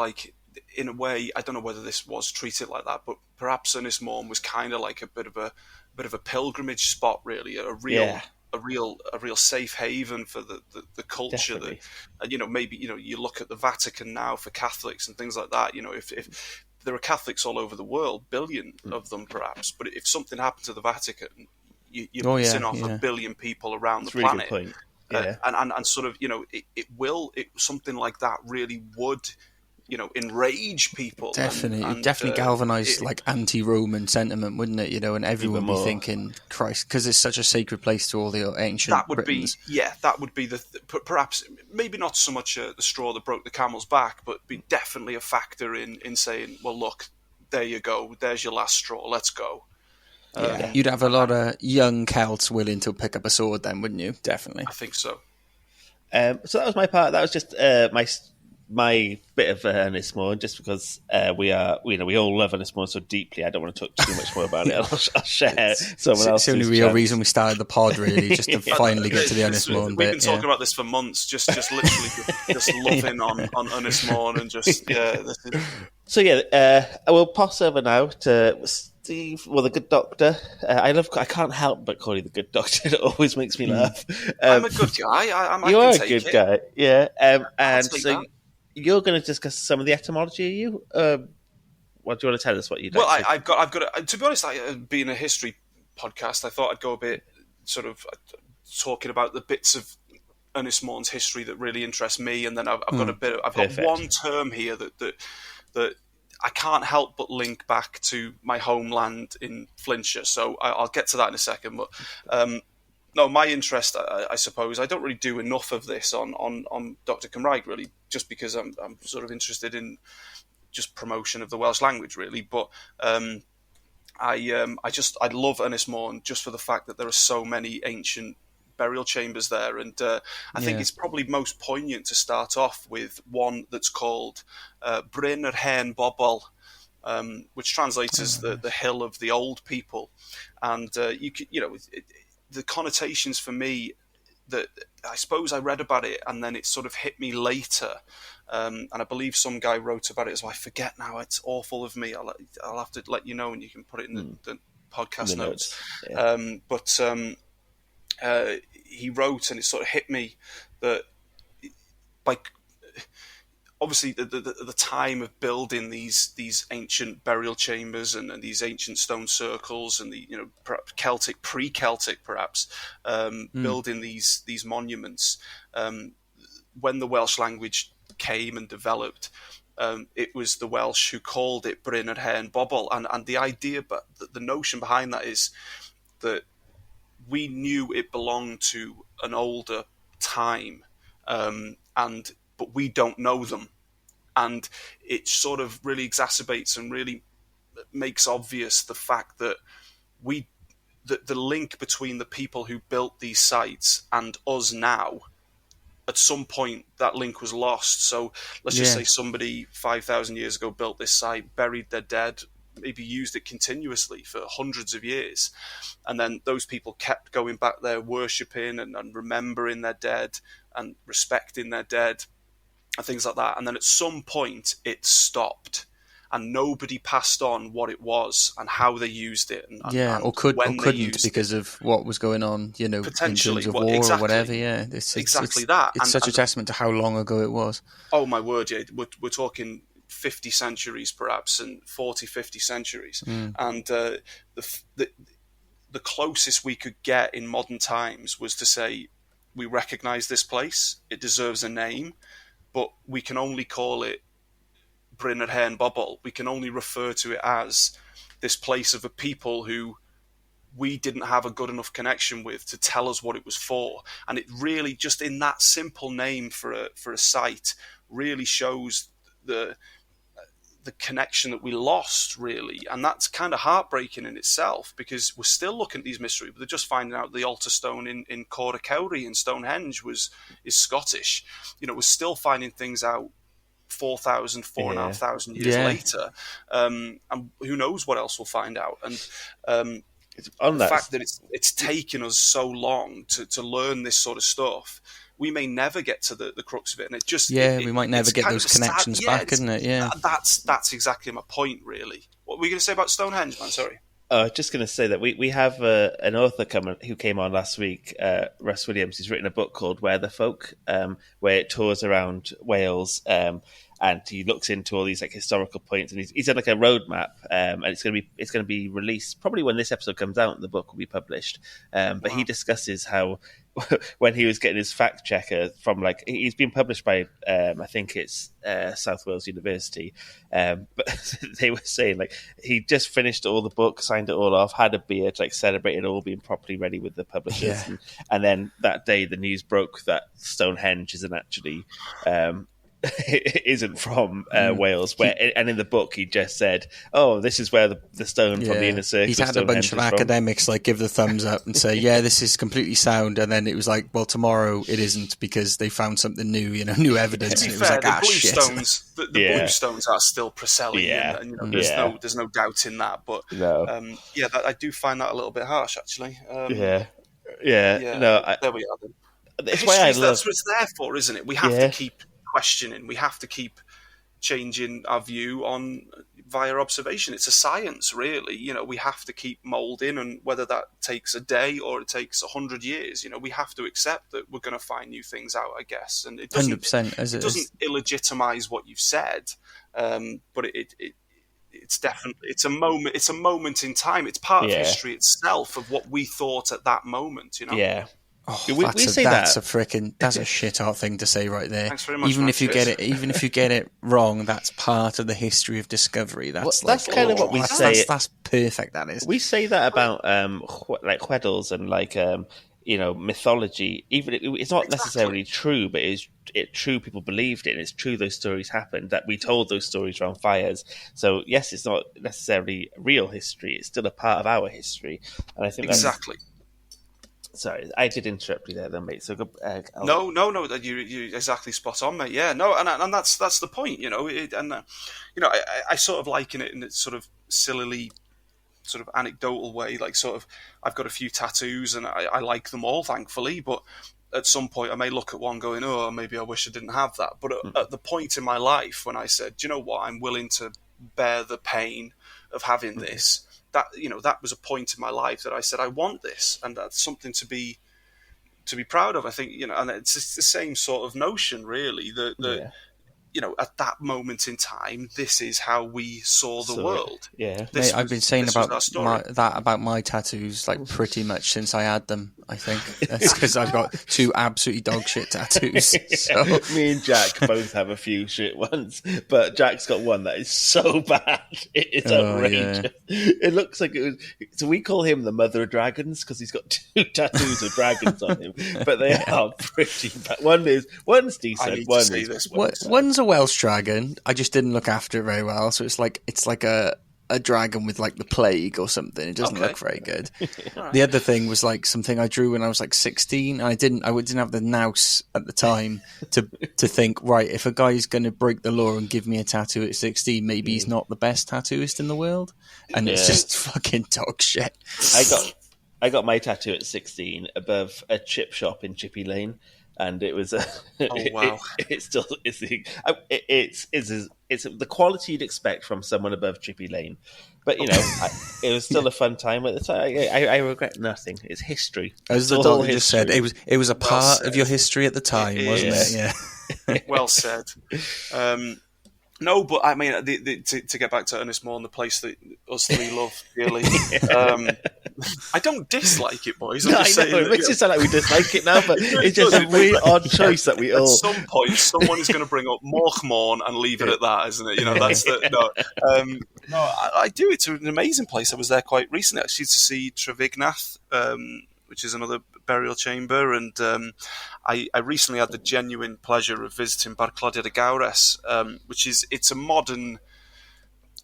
in a way, I don't know whether this was treated like that, but perhaps Ynys Môn was kind of like a bit of a pilgrimage spot, really, a real safe haven for the culture. Definitely. That maybe you look at the Vatican now for Catholics and things like that. If there are Catholics all over the world, billion of them perhaps, but if something happened to the Vatican, you're missing off a billion people around the planet. Really good point. Yeah. And sort of something like that really would enrage people. Definitely galvanise anti-Roman sentiment, wouldn't it? And everyone would be thinking, Christ, because it's such a sacred place to all the ancient Britons. That would be perhaps maybe not so much the straw that broke the camel's back, but be definitely a factor in saying, well, look, there you go, there's your last straw, let's go. You'd have a lot of young Celts willing to pick up a sword then, wouldn't you? Definitely. I think so. So that was my part. That was just my bit of Ynys Môn, just because we all love Ynys Môn so deeply. I don't want to talk too much more about it. I'll share someone else's. It's the only real reason we started the pod, really, just to finally get to the Ynys Môn bit. We've been talking about this for months, just literally just loving on Ynys Môn and just So I will pass over now to Steve, the good doctor. I can't help but call you the good doctor. It always makes me laugh. I'm a good guy. You are a good guy, yeah. And so you're going to discuss some of the etymology. What do you want to tell us? What you? Well, I've got. To be honest, being a history podcast, I thought I'd go a bit sort of talking about the bits of Ynys Môn's history that really interest me, and then I've got a bit. I've got one term here that I can't help but link back to my homeland in Flintshire. So I'll get to that in a second. But no, my interest, I suppose, I don't really do enough of this on Dr. Cymraeg, really, just because I'm sort of interested in just promotion of the Welsh language, really. But I love Ynys Môn just for the fact that there are so many ancient burial chambers there, and I think it's probably most poignant to start off with one that's called Bryn yr Hen Bobl, which translates as the hill of the old people, and the connotations for me, that I suppose I read about it and then it sort of hit me later, and I believe some guy wrote about it as well. I forget now. It's awful of me. I'll have to let you know, and you can put it in the podcast notes. Yeah. But he wrote, and it sort of hit me that, like, obviously the time of building these ancient burial chambers and these ancient stone circles and the perhaps pre-Celtic perhaps building these monuments, when the Welsh language came and developed, it was the Welsh who called it Bryn yr Hen Bobl, and the idea, but the notion behind that is that we knew it belonged to an older time, but we don't know them. And it sort of really exacerbates and really makes obvious the fact that the link between the people who built these sites and us now, at some point that link was lost. So let's just say somebody 5,000 years ago built this site, buried their dead, maybe used it continuously for hundreds of years. And then those people kept going back there, worshipping and remembering their dead and respecting their dead and things like that. And then at some point it stopped and nobody passed on what it was and how they used it. Or couldn't because of what was going on, in terms of war or whatever. Yeah, it's that. It's such a testament to how long ago it was. Oh my word, yeah. We're talking 50 centuries perhaps, and 40, 50 centuries. And the closest we could get in modern times was to say, we recognise this place, it deserves a name, but we can only call it Bryn yr Hen Bobl. We can only refer to it as this place of a people who we didn't have a good enough connection with to tell us what it was for. And it really, just in that simple name for a site, really shows the connection that we lost, really. And that's kind of heartbreaking in itself, because we're still looking at these mysteries. But they're just finding out the altar stone in Cwrdd Cewri in Stonehenge is Scottish. We're still finding things out 4,500 years later. And who knows what else we'll find out. And the fact that it's taken us so long to learn this sort of stuff, we may never get to the crux of it, and we might never get those connections back, isn't it? Yeah, that's exactly my point, really. What were we going to say about Stonehenge, man? Sorry. Just going to say that we have an author who came on last week, Russ Williams. He's written a book called Where the Folk, where it tours around Wales, and he looks into all these historical points, and he's done a roadmap, and it's going to be released probably when this episode comes out. The book will be published, but he discusses how when he was getting his fact checker from he's been published by I think it's South Wales University, but they were saying he just finished all the book, signed it all off, had a beer, celebrated all being properly ready with the publishers, and then that day the news broke that Stonehenge isn't actually it isn't from Wales. And in the book, he just said, "Oh, this is where the stone from the inner circle." He's had a bunch of academics give the thumbs up and say, "Yeah, this is completely sound." And then it was well, tomorrow it isn't because they found something new, new evidence. To be and fair, it was shit. The blue stones are still Preseli, and there's no doubt in that. But I do find that a little bit harsh, actually. No, there we are. Then. It's why that's what it's there for, isn't it? We have to keep questioning. We have to keep changing our view on via observation. It's a science, really. We have to keep moulding, and whether that takes a day or it takes 100 years, we have to accept that we're going to find new things out, I guess. And it doesn't 100%, illegitimize what you've said, but it's definitely it's a moment in time. It's part of history itself of what we thought at that moment. Yeah. Oh, we say that's a shit hot thing to say right there. Thanks very much. Even if you get it wrong, that's part of the history of discovery. That's kind of what we say. That's perfect. That is. We say that about Chwedls and mythology. Even it's not necessarily true, but it's true. People believed it, and it's true. Those stories happened. That we told those stories around fires. So yes, it's not necessarily real history. It's still a part of our history, and I think exactly. Sorry, I did interrupt you there, then, mate. So no, you're exactly spot on, mate. Yeah, no, and that's the point, I sort of liken it in a sort of sillily, sort of anecdotal way. I've got a few tattoos, and I like them all, thankfully. But at some point, I may look at one going, "Oh, maybe I wish I didn't have that." But at the point in my life when I said, "Do you know what? I'm willing to bear the pain of having this." That was a point in my life that I said, I want this, and that's something to be to be proud of. I think, and it's just the same sort of notion, really, that at that moment in time, this is how we saw the world. Yeah, mate, I've been saying about my tattoos like pretty much since I had them. I think that's because I've got 2 absolutely dog shit tattoos. So me and Jack both have a few shit ones, but Jack's got one that is so bad it is outrageous. Yeah. It looks like it was. So we call him the Mother of Dragons because he's got 2 tattoos of dragons on him, but they are pretty bad. One's decent. One's a Welsh dragon. I just didn't look after it very well, so it's like a dragon with like the plague or something. It doesn't look very good. Right. The other thing was like something I drew when I was like 16. And I didn't have the nous at the time to think, right, if a guy's going to break the law and give me a tattoo at 16, maybe he's not the best tattooist in the world. And it's just fucking dog shit. I got my tattoo at 16 above a chip shop in Chippy Lane. And it was it's the quality you'd expect from someone above Chippy Lane, but it was still a fun time at the time. I regret nothing. It's history. As the dog just said, it was a part of your history at the time, wasn't it? Yeah. Well said. No, but I mean, to get back to Ynys Môn, the place that us 3 love dearly. I don't dislike it, boys. I'm just saying it makes it sound like we dislike it now, but it's just a really odd choice that we all. At some point, someone is going to bring up Moch Môn and leave it at that, isn't it? That's I do. It's an amazing place. I was there quite recently, actually, to see Trevignath, which is another burial chamber, and I recently had the genuine pleasure of visiting Barclodiad y Gawres, which it's a modern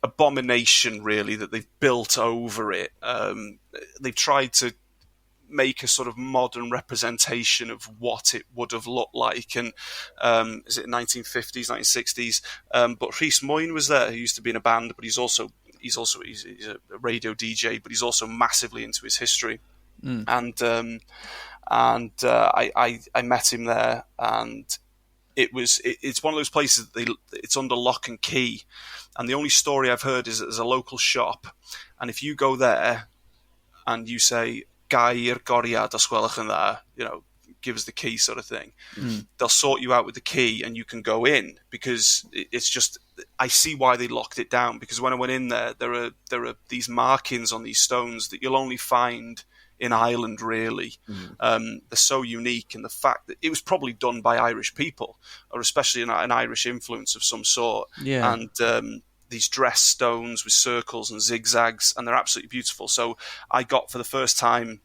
abomination, really, that they've built over it. They've tried to make a sort of modern representation of what it would have looked like, and is it 1950s, 1960s? But Rhys Moyn was there, who used to be in a band, but he's a radio DJ, but he's also massively into his history. And I met him there, and it's one of those places that it's under lock and key, and the only story I've heard is that there's a local shop, and if you go there and you say Gair Goriad Oswelach and there, give us the key sort of thing, they'll sort you out with the key and you can go in, because it's just, I see why they locked it down, because when I went in there are these markings on these stones that you'll only find in Ireland, really. They're so unique, and the fact that it was probably done by Irish people, or especially an Irish influence of some sort. Yeah. And these dress stones with circles and zigzags, and they're absolutely beautiful. So I got, for the first time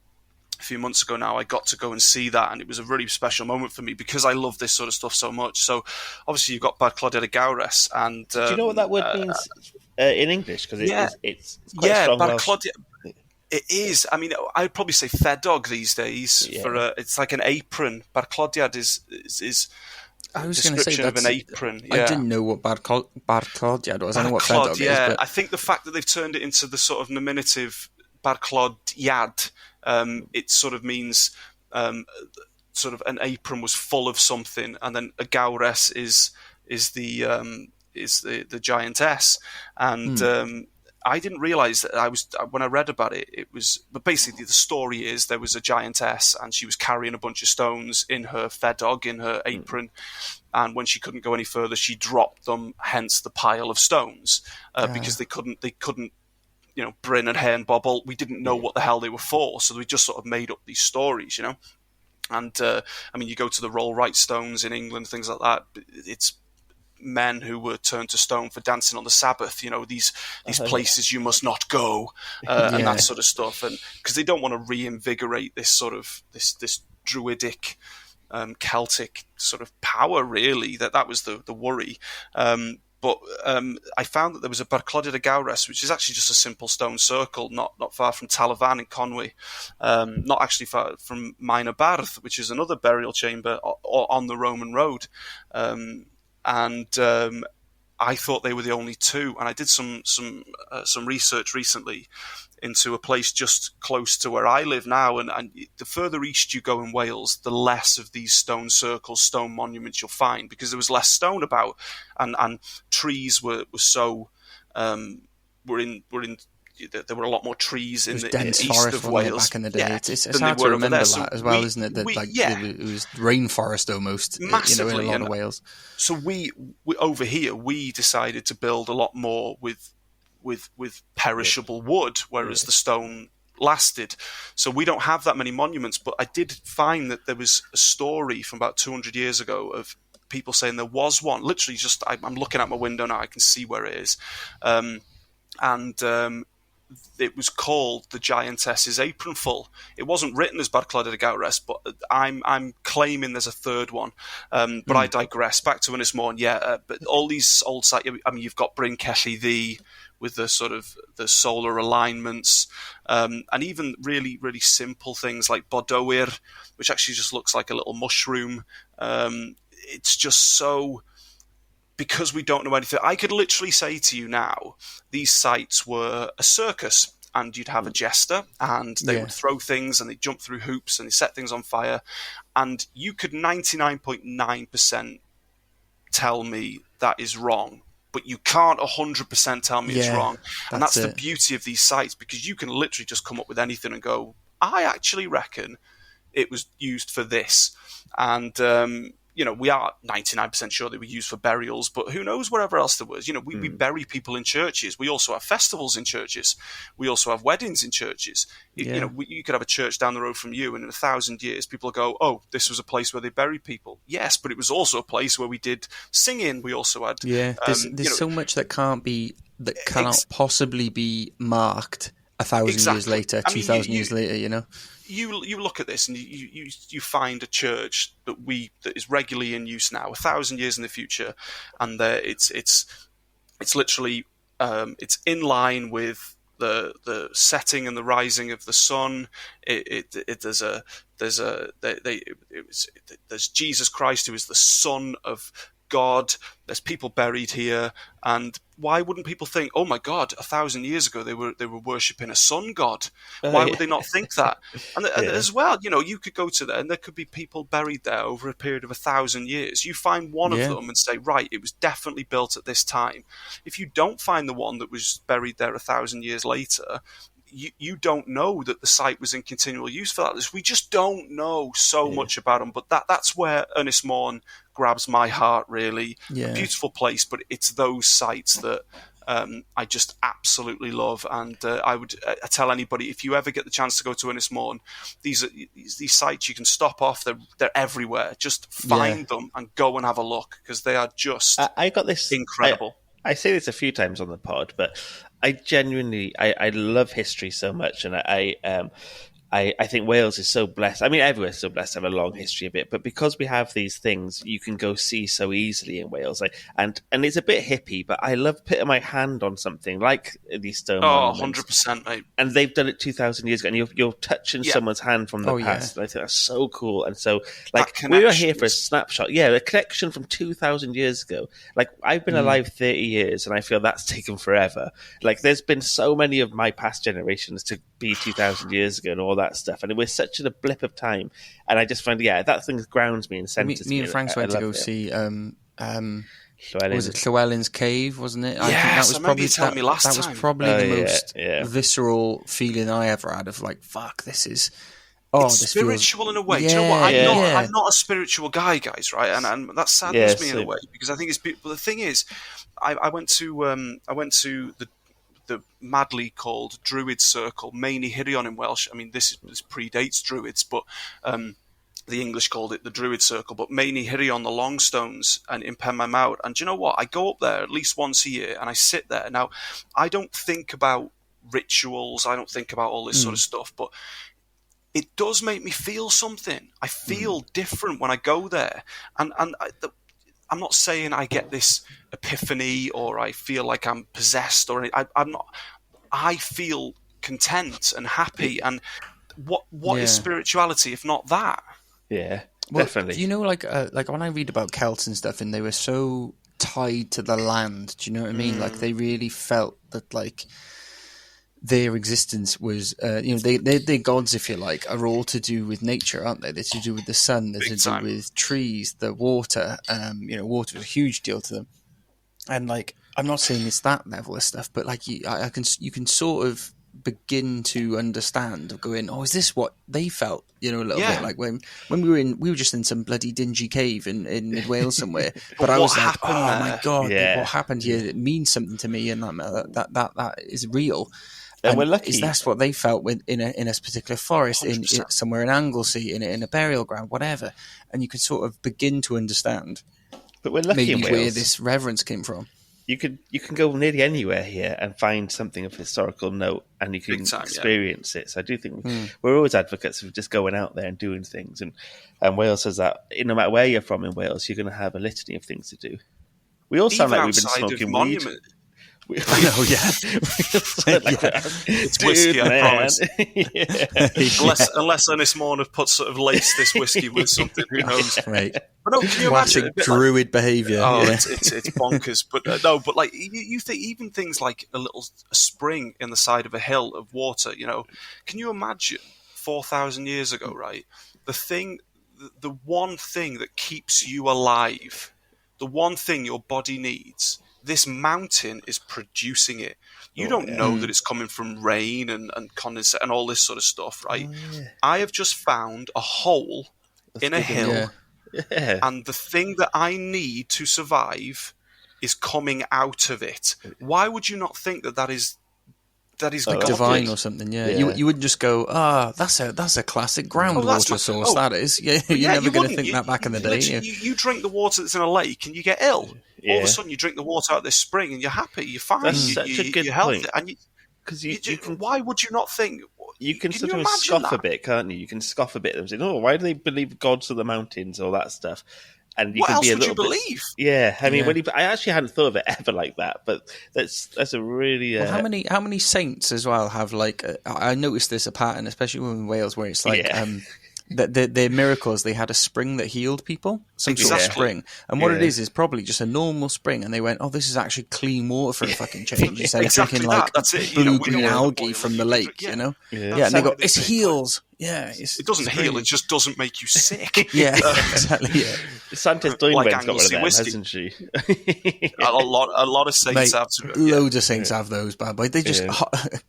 a few months ago now, I got to go and see that, and it was a really special moment for me because I love this sort of stuff so much. So obviously you've got Barclodiad y Gawres, and do you know what that word means in English? Because it's quite strong Barclodiad. It is. I mean, I'd probably say fedog these days. Yeah. It's like an apron. Barclodiad is I was going to say of an apron. Yeah. I didn't know what Barclodiad was. I know what fedog is. But I think the fact that they've turned it into the sort of nominative Barclodiad, it sort of means sort of an apron was full of something, and then a gawres is the giantess, and. I didn't realise that when I read about it, but basically the story is there was a giantess and she was carrying a bunch of stones in her fedog, in her apron, and when she couldn't go any further, she dropped them, hence the pile of stones, because they couldn't, Bryn and Herne Bobble, we didn't know what the hell they were for, so we just sort of made up these stories, and I mean, you go to the Roll Right stones in England, things like that, it's men who were turned to stone for dancing on the Sabbath, these places you must not go, and that sort of stuff, and because they don't want to reinvigorate this sort of this druidic Celtic sort of power, really. That was the worry. But I found that there was a Barclodiad y Gawres, which is actually just a simple stone circle, not far from Talavan in Conwy, not actually far from Minor Barth, which is another burial chamber on the Roman road. And I thought they were the only two. And I did some research recently into a place just close to where I live now. And the further east you go in Wales, the less of these stone circles, stone monuments you'll find, because there was less stone about, and trees were in there were a lot more trees in the dense east forest of wasn't it, Wales back in the day. yeah, It's than hard they to were over remember there. that So as well, isn't it? That it was rainforest almost, massively, in a lot of Wales. So we over here we decided to build a lot more with perishable wood, whereas the stone lasted. So we don't have that many monuments, but I did find that there was a story from about 200 years ago of people saying there was one. Literally, just I'm looking out my window now, I can see where it is, and it was called the Giantess's Apronful. It wasn't written as Bad Clodagh Gowres, but I'm claiming there's a third one. But I digress. Back to Ynys Môn, but all these old sites. I mean, you've got Bryn Celli Ddu with the sort of the solar alignments, and even really, really simple things like Bodowyr, which actually just looks like a little mushroom. It's just so... Because we don't know anything, I could literally say to you now, these sites were a circus, and you'd have a jester, and they would throw things, and they'd jump through hoops, and they set things on fire, and you could 99.9% tell me that is wrong, but you can't 100% tell me it's wrong. And that's the beauty of these sites, because you can literally just come up with anything and go, I actually reckon it was used for this. And we are 99% sure they were used for burials, but who knows whatever else there was. We bury people in churches. We also have festivals in churches. We also have weddings in churches. You could have a church down the road from you, and in 1,000 years, people go, oh, this was a place where they buried people. Yes, but it was also a place where we did singing. We also had... there's so much that cannot possibly be marked 1,000 years later, 2,000 years later, You look at this and you find a church that is regularly in use now, 1,000 years in the future, and it's literally it's in line with the setting and the rising of the sun. There's Jesus Christ, who is the Son of God. There's people buried here, and why wouldn't people think, oh my God, 1,000 years ago they were worshipping a sun god? Why would they not think that? And as well, you could go to there and there could be people buried there over a period of 1,000 years. You find one of them and say, right, it was definitely built at this time. If you don't find the one that was buried there 1,000 years later, you don't know that the site was in continual use for that. We just don't know so much about them. But that's where Ynys Môn grabs my heart, really. A beautiful place, but it's those sites that I just absolutely love. And I tell anybody, if you ever get the chance to go to Ynys Môn, these sites you can stop off. They're everywhere. Just find them and go and have a look, because they are just I got this incredible. I say this a few times on the pod, but I genuinely I love history so much, and I think Wales is so blessed. I mean, everywhere's so blessed to have a long history of it, but because we have these things, you can go see so easily in Wales. And it's a bit hippie, but I love putting my hand on something like these stone monuments. 100%, mate. And they've done it 2,000 years ago, and you're touching someone's hand from the past. And I think that's so cool. And so, we were here for a snapshot. Yeah, a connection from 2,000 years ago. I've been alive 30 years, and I feel that's taken forever. There's been so many of my past generations to be 2,000 years ago and all that stuff, and it was such a blip of time, and I just find that thing grounds me and centers me. Me and Frank went to go see was it Llewellyn's Cave, wasn't it? I think that was probably the most visceral feeling I ever had of fuck, this is it's spiritual in a way. Do you know what? I'm not a spiritual guy, guys, right? And that saddens me in a way, because I think it's beautiful. The thing is, I went to the madly called Druid Circle, Meini Hirion in Welsh. I mean, this predates Druids, but the English called it the Druid Circle. But Meini Hirion, the Longstones, and in Pen Mawr. And do you know what? I go up there at least once a year, and I sit there. Now, I don't think about rituals. I don't think about all this sort of stuff, but it does make me feel something. I feel different when I go there. And I'm not saying I get this epiphany or I feel like I'm possessed or I'm not. I feel content and happy. And what is spirituality if not that? Yeah, well, definitely. Like when I read about Celts and stuff, and they were so tied to the land. Do you know what I mean? They really felt that their existence was, their gods, if you like, are all to do with nature, aren't they? They're to do with the sun, they're to do with trees, the water. Water is a huge deal to them. And I'm not saying it's that level of stuff, but like you can sort of begin to understand of going, oh, is this what they felt? A little bit like when we were just in some bloody dingy cave in mid Wales somewhere. but I was like, oh my god, what happened here? It means something to me, and that is real. And we're lucky. Is that's what they felt in a particular forest, in somewhere in Anglesey, in a burial ground, whatever. And you could sort of begin to understand. But we're lucky in Wales. Where this reverence came from. You can go nearly anywhere here and find something of historical note, and you can experience it. So I do think we're always advocates of just going out there and doing things. And Wales has that. No matter where you're from in Wales, you're going to have a litany of things to do. We all sound like we've been smoking weed. Oh yeah, it's whiskey. I promise. Unless Ynys Môn have laced this whiskey with something, who knows? Right. But no, can you imagine druid behaviour? Oh, yeah. it's bonkers. But no, but like you think even things like a spring in the side of a hill of water. Can you imagine 4,000 years ago? Right, the one thing that keeps you alive, the one thing your body needs. This mountain is producing it. You don't know that it's coming from rain and condensate and all this sort of stuff, right? I have just found a hole in a hill, and the thing that I need to survive is coming out of it. Why would you not think that is divine or something? Yeah. You wouldn't just go, that's a classic groundwater source. That is. Yeah, you're never going to think that back in the day. You drink the water that's in a lake and you get ill. All of a sudden, you drink the water out of this spring and you're happy. You're fine. That's such a good point. And why would you not think? You can sometimes scoff a bit, can't you? You can scoff a bit and say, "Oh, why do they believe gods of the mountains?" All that stuff. And you what can else be a would little you bit, believe? Yeah, I mean, I actually hadn't thought of it ever like that, but that's a really. Well, how many saints as well have like? I noticed this a pattern, especially in Wales, where it's like their miracles. They had a spring that healed people, some sort of spring, and what it is probably just a normal spring, and they went, "Oh, this is actually clean water for a fucking change." Instead of drinking like blue-green algae from the lake, and they go, "It heals." Yeah, it doesn't heal. It just doesn't make you sick. Yeah, exactly. Yeah. Santa's Doinwen's got one of them, hasn't she? a lot of saints have. Loads of saints have those bad boys. They just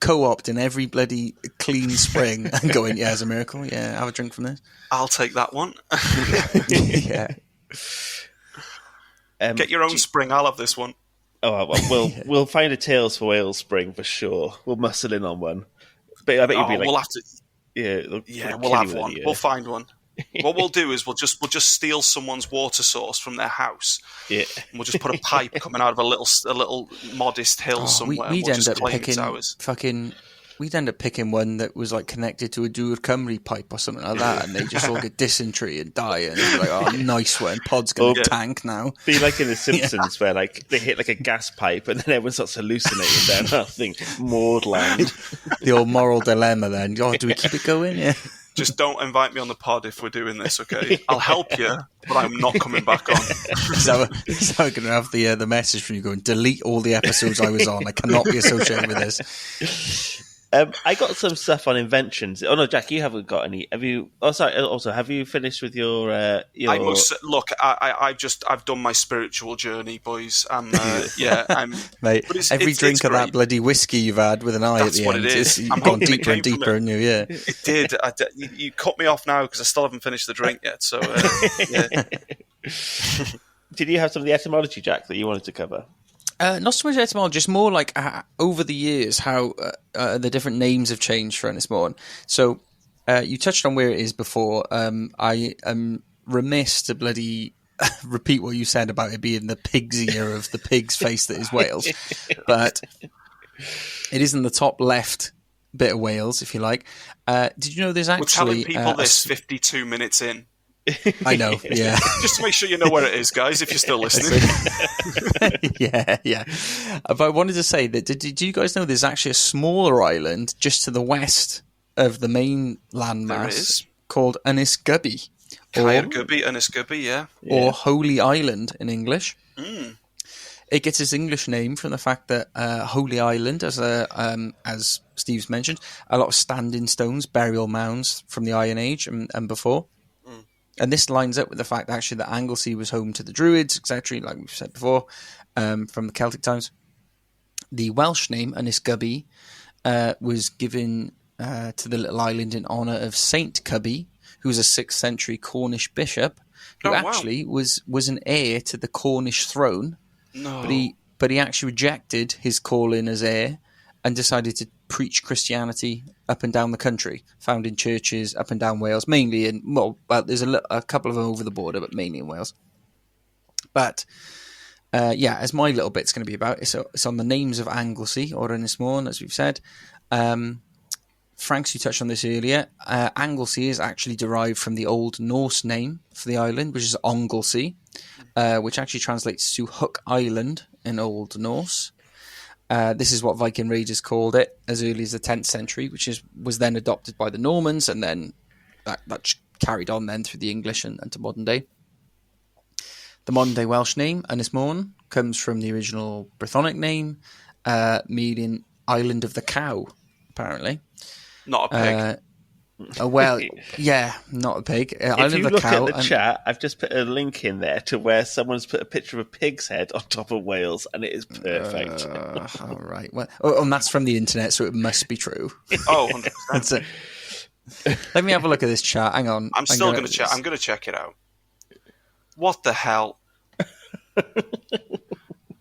co-opt in every bloody clean spring and going, "Yeah, it's a miracle. Yeah, have a drink from this." I'll take that one. Yeah. Get your own spring. I'll have this one. Oh well, we'll find a Tales for Wales spring for sure. We'll muscle in on one. But I bet you'd be like, we'll have to. Yeah, we'll have one. We'll find one. What we'll do is we'll just steal someone's water source from their house. Yeah, and we'll just put a pipe coming out of a little modest hill somewhere. We'd end up picking ours. We'd end up picking one that was like connected to a Dŵr Cymru pipe or something like that, and they just all get dysentery and die, and it's like, oh, nice one, Pod's going to tank now. Be like in The Simpsons, where like they hit like a gas pipe, and then everyone starts hallucinating down nothing, Maudland. The old moral dilemma then. Oh, do we keep it going? Yeah. Just don't invite me on the pod if we're doing this, okay? I'll help you, but I'm not coming back on. So I'm going to have the message from you going, delete all the episodes I was on. I cannot be associated with this. I got some stuff on inventions. Oh no, Jack, you haven't got any. Have you? Oh, sorry. Also, have you finished with your? I must look. I've done my spiritual journey, boys. I'm mate. Every drink of that bloody whiskey you've had with an eye at the end, you've gone deeper and deeper, and it did. You cut me off now because I still haven't finished the drink yet. So, Did you have some of the etymology, Jack, that you wanted to cover? Not so much etymology, just more like over the years how the different names have changed for Ynys Môn. So you touched on where it is before. I am remiss to bloody repeat what you said about it being the pig's ear of the pig's face that is Wales. But it is in the top left bit of Wales, if you like. Did you know there's actually... We're telling people this 52 minutes in. I know, yeah. Just to make sure you know where it is, guys, if you're still listening. yeah. But I wanted to say that, did you guys know there's actually a smaller island just to the west of the main landmass called Ynys Gubbi? Ynys Gubbi, yeah. Or Holy Island in English. Mm. It gets its English name from the fact that Holy Island, as Steve's mentioned, a lot of standing stones, burial mounds from the Iron Age and before. And this lines up with the fact actually that Anglesey was home to the Druids, etc., like we've said before. from the Celtic times. The Welsh name, Ynys was given to the little island in honour of Saint Cubby, who was a 6th century Cornish bishop, who actually was an heir to the Cornish throne. No. But he actually rejected his calling as heir and decided to preach Christianity up and down the country, founding churches up and down Wales, mainly in, there's a couple of them over the border, but mainly in Wales. But, as my little bit's going to be about, it's on the names of Anglesey, or Ynys Môn, as we've said. Franks, you touched on this earlier. Anglesey is actually derived from the Old Norse name for the island, which is Anglesey, which actually translates to Hook Island in Old Norse. This is what Viking raiders called it as early as the 10th century, which was then adopted by the Normans, and then that carried on then through the English and to modern day. The modern day Welsh name, Ynys Môn, comes from the original Brythonic name, meaning Island of the Cow, apparently. Not a pig. Not a pig. If you look at the chat, I've just put a link in there to where someone's put a picture of a pig's head on top of Wales, and it is perfect. All right. Well, and that's from the internet, so it must be true. Oh, 100%. Let me have a look at this chat. Hang on. I'm still going to check. I'm going to check it out. What the hell?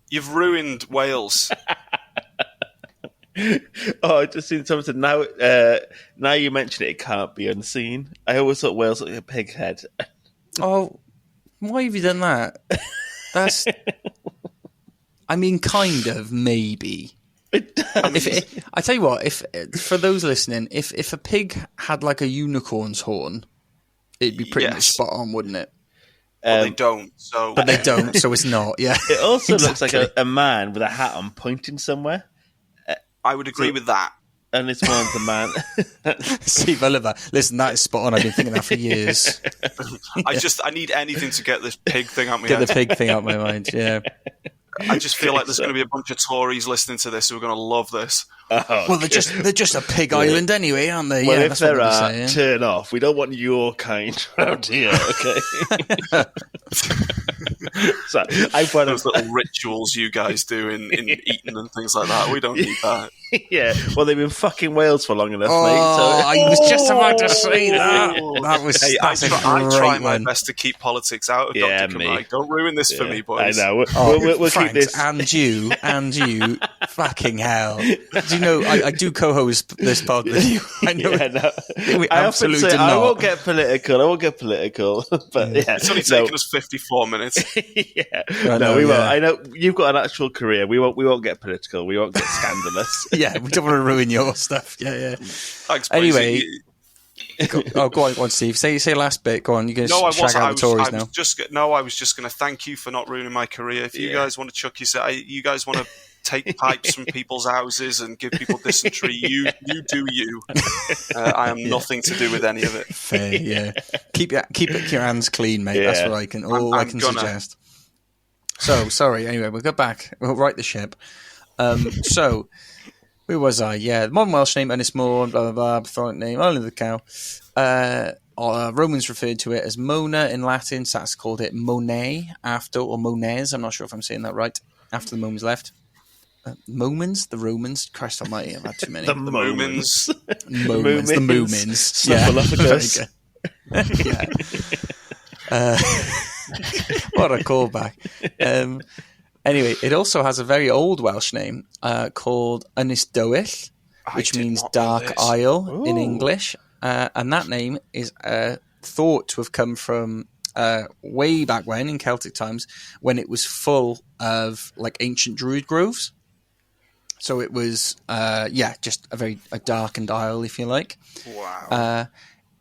You've ruined Wales. I just seen someone said now you mention it can't be unseen. I always thought Wales looked like a pig head. Oh, why have you done that? That's, I mean, kind of, maybe. I tell you what, if for those listening, if a pig had like a unicorn's horn, it'd be pretty much spot on, wouldn't it? But they don't. But they don't, so it's not. Yeah. It also looks like a man with a hat on pointing somewhere. I would agree with that. And it's more the man. Steve Oliver. Listen, that is spot on. I've been thinking that for years. I need anything to get this pig thing out of my head. Get the pig thing out of my mind, yeah. I just feel like there's going to be a bunch of Tories listening to this who are going to love this. Well, they're just a pig island anyway, aren't they? Well, yeah, if there are, turn off. We don't want your kind around here, okay? So I've got those little rituals you guys do in Eton and things like that. We don't need that. Yeah, well, they've been fucking Wales for long enough, mate. So. I was just about to say that. I try my best to keep politics out of Dr. Cymraeg. Don't ruin this for me, boys. I know. We'll Frank, keep this. And you, fucking hell. Do you know, I do co-host this pod with you. I know. Yeah, no. We I absolutely often say, did not. I won't get political. But yeah. It's only taken us 54 minutes. Yeah. We won't. I know you've got an actual career. We won't get political. We won't get scandalous. Yeah, we don't want to ruin your stuff. Yeah. Thanks, anyway, go on, Steve. Say last bit. Go on. You're going to shag out the Tories now. I was just going to thank you for not ruining my career. If you guys want to chuck you guys want to take pipes from people's houses and give people dysentery, you do you. I am nothing to do with any of it. Fair, yeah. Keep your hands clean, mate. Yeah. That's what I can suggest. So sorry. Anyway, we'll go back. We'll right the ship. So. Where was I? Yeah, the modern Welsh name, Ynys Môn, blah, blah, blah, Brythonic name, Island of the Cow. Romans referred to it as Mona in Latin, Sax called it Monet after, or Mones, I'm not sure if I'm saying that right, after the Romans left. Momans? The Romans? Christ almighty, I've had too many. The Momans. The Moomins. Yeah. What a callback. Anyway, it also has a very old Welsh name called Ynys Dywyll, which means Dark Isle in English. And that name is thought to have come from way back when, in Celtic times, when it was full of like ancient druid groves. So it was, just a darkened isle, if you like. Wow.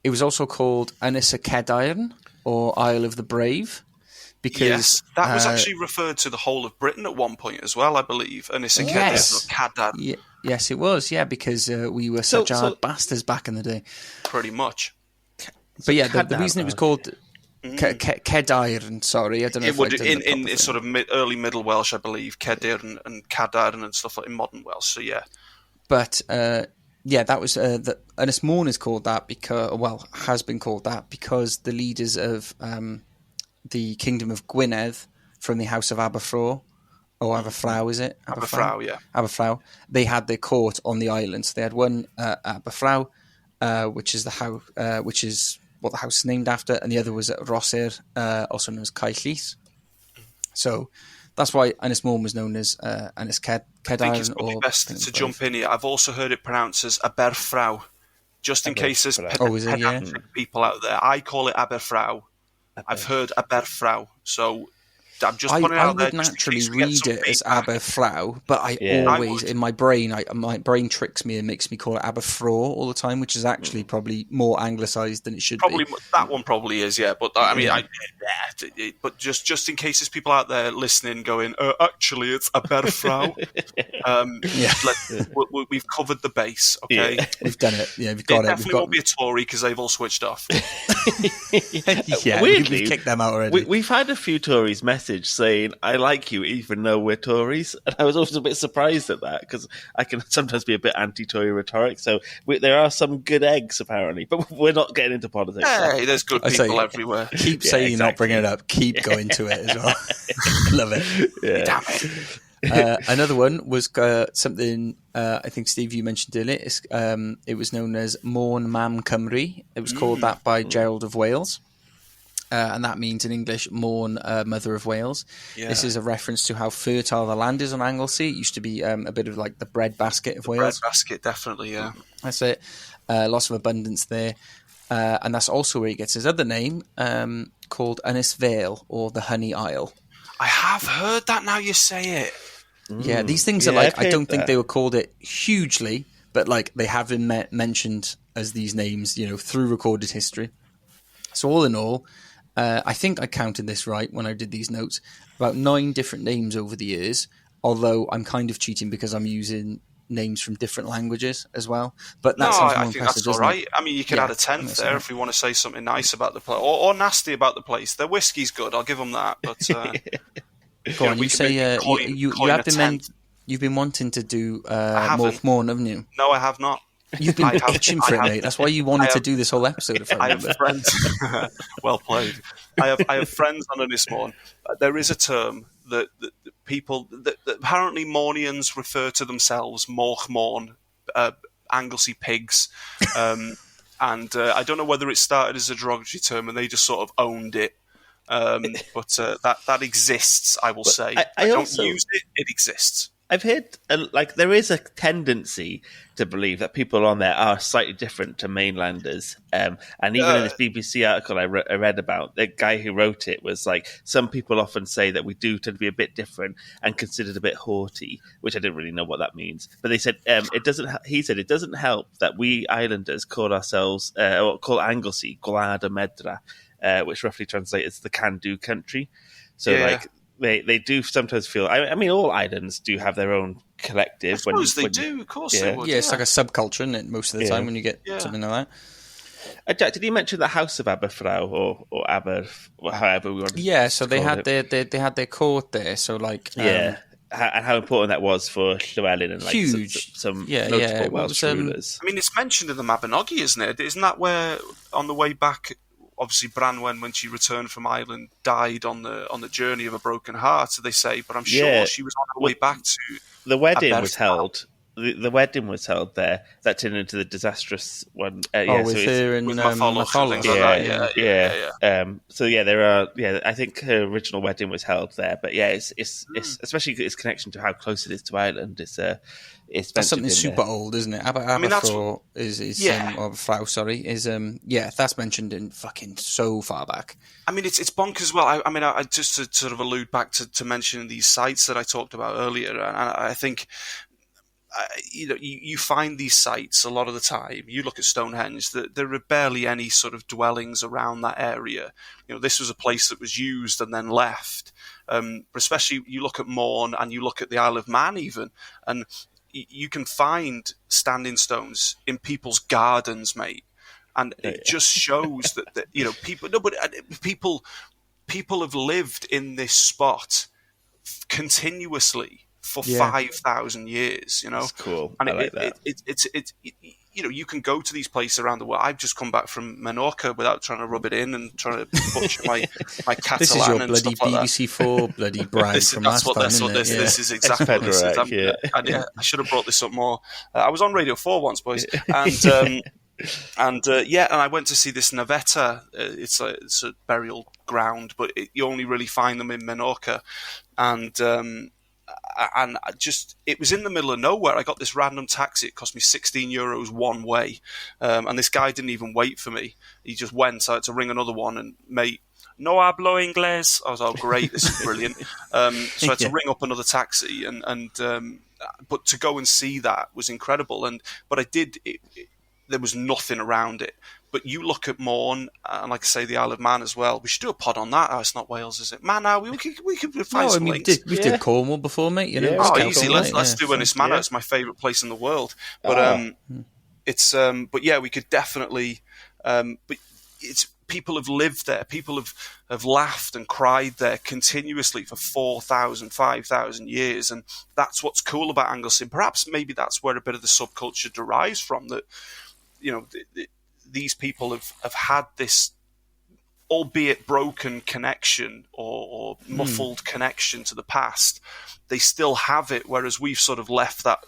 It was also called Ynys y Cadairn, or Isle of the Brave. Because that was actually referred to the whole of Britain at one point as well, I believe. Ynys y Cadairn. Yes, it was. Yeah, because we were such hard bastards back in the day. Pretty much. But yeah, the reason it was called Cadairn, sorry, I don't know. It would in sort of early Middle Welsh, I believe, Cadairn and Cadarn and stuff like in modern Welsh. So yeah. But that was the Ynys Môn is called that has been called that because the leaders of the Kingdom of Gwynedd from the House of Aberfraw or Aberfraw, is it? Aberfraw, yeah. Aberfraw. They had their court on the island. So they had one at Aberfraw, which is which is what the house is named after, and the other was at Rosser, also known as Caerllys. So that's why Ynys Môn was known as Ynys I think it's Cedarn. probably Or best to jump in here. I've also heard it pronounced as Aberfraw, just in case there's Oh, is it? Yeah. people out there. I call it Aberfraw. I've heard Aberfraw, so I'm just putting it I out there. would just in naturally case we get read some it as feedback. Aberfraw, but I Yeah. always, in my brain, my brain tricks me and makes me call it Aberfraw all the time, which is actually probably more anglicised than it should Probably be. that one probably is, yeah. But I mean, but just in case there's people out there listening, going, actually, it's Aberfraw. We've covered the base, okay? Yeah. We've done it. Yeah, we've It got it. definitely won't be a Tory because they've all switched off. Yeah, Weirdly, we've kicked them out already. We've had a few Tories message saying, I like you even though we're Tories. And I was always a bit surprised at that because I can sometimes be a bit anti-Tory rhetoric. So there are some good eggs, apparently. But we're not getting into politics. Hey, there's good I say, people everywhere. Keep saying you're not bringing it up. Keep going to it as well. Love it. Yeah. Damn it. Another one was something I think, Steve, you mentioned earlier. It was known as Môn Mam Cymru. It was called that by Gerald of Wales. And that means in English, Môn, Mother of Wales. Yeah. This is a reference to how fertile the land is on Anglesey. It used to be a bit of like the breadbasket of Wales. Breadbasket, definitely, yeah. That's it. Lots of abundance there. And that's also where he gets his other name, called Ynys Vale, or the Honey Isle. I have heard that now you say it. Yeah, these things are Yeah, like, I've I don't heard think that. they were called it hugely, but like they have been mentioned as these names, through recorded history. So all in all, I think I counted this right when I did these notes, about 9 different names over the years, although I'm kind of cheating because I'm using names from different languages as well. But that sounds more I think impressive, that's all doesn't it? right. I mean, you could add a 10th there if we want to say something nice about the place, or nasty about the place. Their whiskey's good, I'll give them that. But Go on, we you can say maybe you coin have a been 10th. you've been wanting to do haven't. Morn, haven't you? No, I have not. You've been I have- itching for I it, have- mate. That's why you wanted to do this whole episode. If I I remember. have friends. Well played. I have friends on Ynys Môn. There is a term that people that apparently Mornians refer to themselves Moch Morn, Anglesey pigs, and I don't know whether it started as a derogatory term and they just sort of owned it. But that exists. I will say. I don't also- use it. It exists. I've heard there is a tendency to believe that people on there are slightly different to mainlanders, and even in this BBC article I read about, the guy who wrote it was like, some people often say that we do tend to be a bit different and considered a bit haughty, which I didn't really know what that means. But they said it doesn't. He said it doesn't help that we islanders call ourselves or call Anglesey Gwlad y Medra, which roughly translates as the can-do country. So Yeah. like. They do sometimes feel. I mean, all islands do have their own collective. I suppose they do. Of course they would. Yeah, it's like a subculture, isn't it? Most of the Yeah. time when you get something like that. Jack, did you mention the House of Aberfraw or Aber, or however we want to Yeah, so they call had it? they had their court there. So like, Yeah, and how important that was for Llywelyn and like Huge. some Yeah, notable yeah. What Welsh was, rulers. I mean, it's mentioned in the Mabinogi, isn't it? Isn't that where, on the way back, obviously Branwen, when she returned from Ireland, died on the journey of a broken heart, so they say, but I'm sure Yeah. she was on her way back to... The wedding was Aberfraw. held. The wedding was held there. That turned into the disastrous one. with her and with Matholwch and things like Matholwch. that, yeah. So yeah, there are. Yeah, I think her original wedding was held there. But yeah, it's especially its connection to how close it is to Ireland. It's That's something in super there. old, isn't it? mean, that's- Aberfraw is Yeah. Aberfraw, sorry, is that's mentioned in fucking so far back. I mean, it's bonkers as well. I mean, I just to sort of allude back to mentioning these sites that I talked about earlier, and I think... you find these sites a lot of the time. You look at Stonehenge, there are barely any sort of dwellings around that area. This was a place that was used and then left. But especially you look at Mourne and you look at the Isle of Man even, and you can find standing stones in people's gardens, mate. And it just shows that people have lived in this spot continuously for Yeah. 5,000 years, you know. That's cool. And I like that. It's you know, you can go to these places around the world. I've just come back from Menorca without trying to rub it in and trying to butcher my Catalan This is your and bloody stuff like that. BBC4 bloody brag from last time, isn't it? This is exactly what this is. Federac, I should have brought this up more. I was on Radio 4 once, boys, and and I went to see this navetta. It's a burial ground, but you only really find them in Menorca, and it was in the middle of nowhere. I got this random taxi. It cost me €16 one way, and this guy didn't even wait for me. He just went. So I had to ring another one, and mate, no hablo inglés. I was, oh great, this is brilliant. So I had to ring up another taxi, but to go and see that was incredible. But I did. There was nothing around it. But you look at Morn, and like I say, the Isle of Man as well. We should do a pod on that. Oh, it's not Wales, is it? Man, we could find some links. We did Cornwall before, mate. You know, easy. Let's do Ynys Manor. It's my favourite place in the world. But but yeah, we could definitely. But it's people have lived there. People have laughed and cried there continuously for 4,000, 5,000 years, and that's what's cool about Anglesey. Perhaps maybe that's where a bit of the subculture derives from. That you know. These people have had this, albeit broken connection or muffled connection to the past. They still have it, whereas we've sort of left that.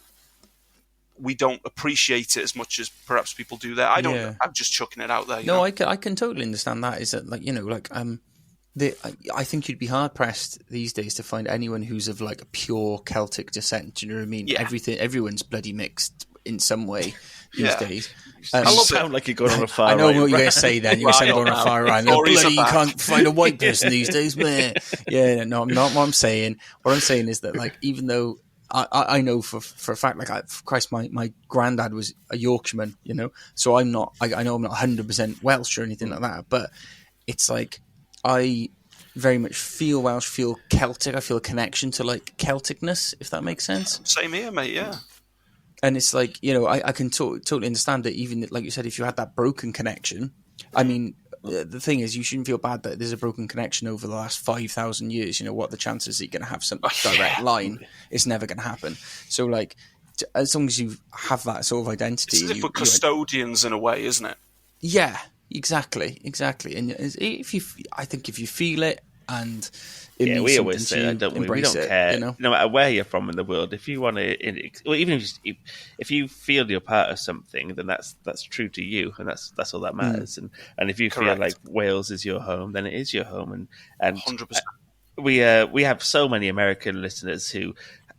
We don't appreciate it as much as perhaps people do there. I don't. Yeah. I'm just chucking it out there. No, I can totally understand that. Is that I think you'd be hard pressed these days to find anyone who's of like a pure Celtic descent. Do you know what I mean? Yeah. Everyone's bloody mixed in some way these days. I sound like you're going on a far. I know what you're going to say. Then you're saying going on a far right. Bloody, you can't find a white person these days, man. Yeah, no, not what I'm saying. What I'm saying is that, like, even though I know for a fact, like, Christ, my granddad was a Yorkshireman, you know, so I'm not. I know I'm not 100% Welsh or anything like that, but it's like I very much feel Welsh, feel Celtic. I feel a connection to like Celticness, if that makes sense. Same here, mate. Yeah. And it's like, you know, I can totally understand that even, like you said, if you had that broken connection, I mean, the thing is, you shouldn't feel bad that there's a broken connection over the last 5,000 years. You know, what the chances that you're going to have some direct line? It's never going to happen. So, like, as long as you have that sort of identity. It's for custodians in a way, isn't it? Yeah, exactly. And I think if you feel it and... we always say that, don't we? We don't care. You know? No matter where you're from in the world, if you want to, even if you feel you're part of something, then that's true to you, and that's all that matters. And if you feel like Wales is your home, then it is your home. And 100%. We have so many American listeners who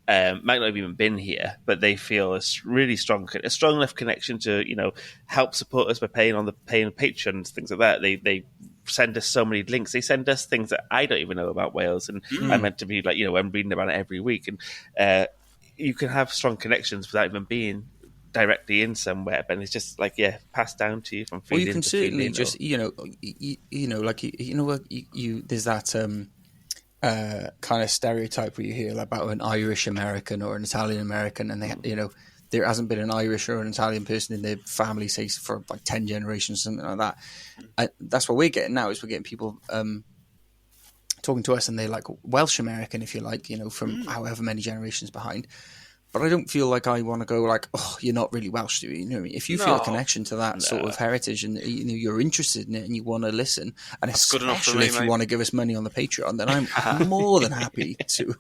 might not have even been here, but they feel a strong enough connection to, you know, help support us by paying Patreon and things like that. They send us so many links. They send us things that I don't even know about Wales, and I'm meant to be like, you know, I'm reading about it every week. And you can have strong connections without even being directly in somewhere, but it's just like passed down to you from feeling. Well, you can certainly just you know like you know what you there's that kind of stereotype where you hear about an Irish American or an Italian American, and they you know. There hasn't been an Irish or an Italian person in their family, say, for like 10 generations, something like that. That's what we're getting now, is we're getting people talking to us, and they're like Welsh American, if you like, you know, from however many generations behind. But I don't feel like I want to go like, oh, you're not really Welsh, do you? You know what I mean? If you feel a connection to that sort of heritage, and you know you're interested in it and you want to listen, and that's good enough for me, especially if you want to give us money on the Patreon, then I'm more than happy to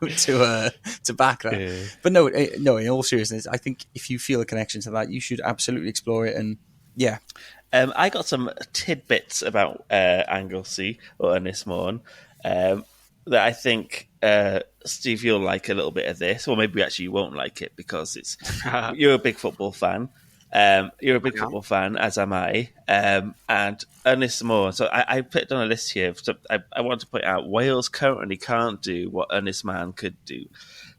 back that. Yeah. But no, in all seriousness, I think if you feel a connection to that, you should absolutely explore it. And yeah, I got some tidbits about Anglesey or Ynys Môn that I think. Steve, you'll like a little bit of this, or maybe actually you won't like it because it's you're a big football fan. Football fan, as am I. And Ynys Môn. So I put it on a list here. So I want to point out Wales currently can't do what Ynys Môn could do.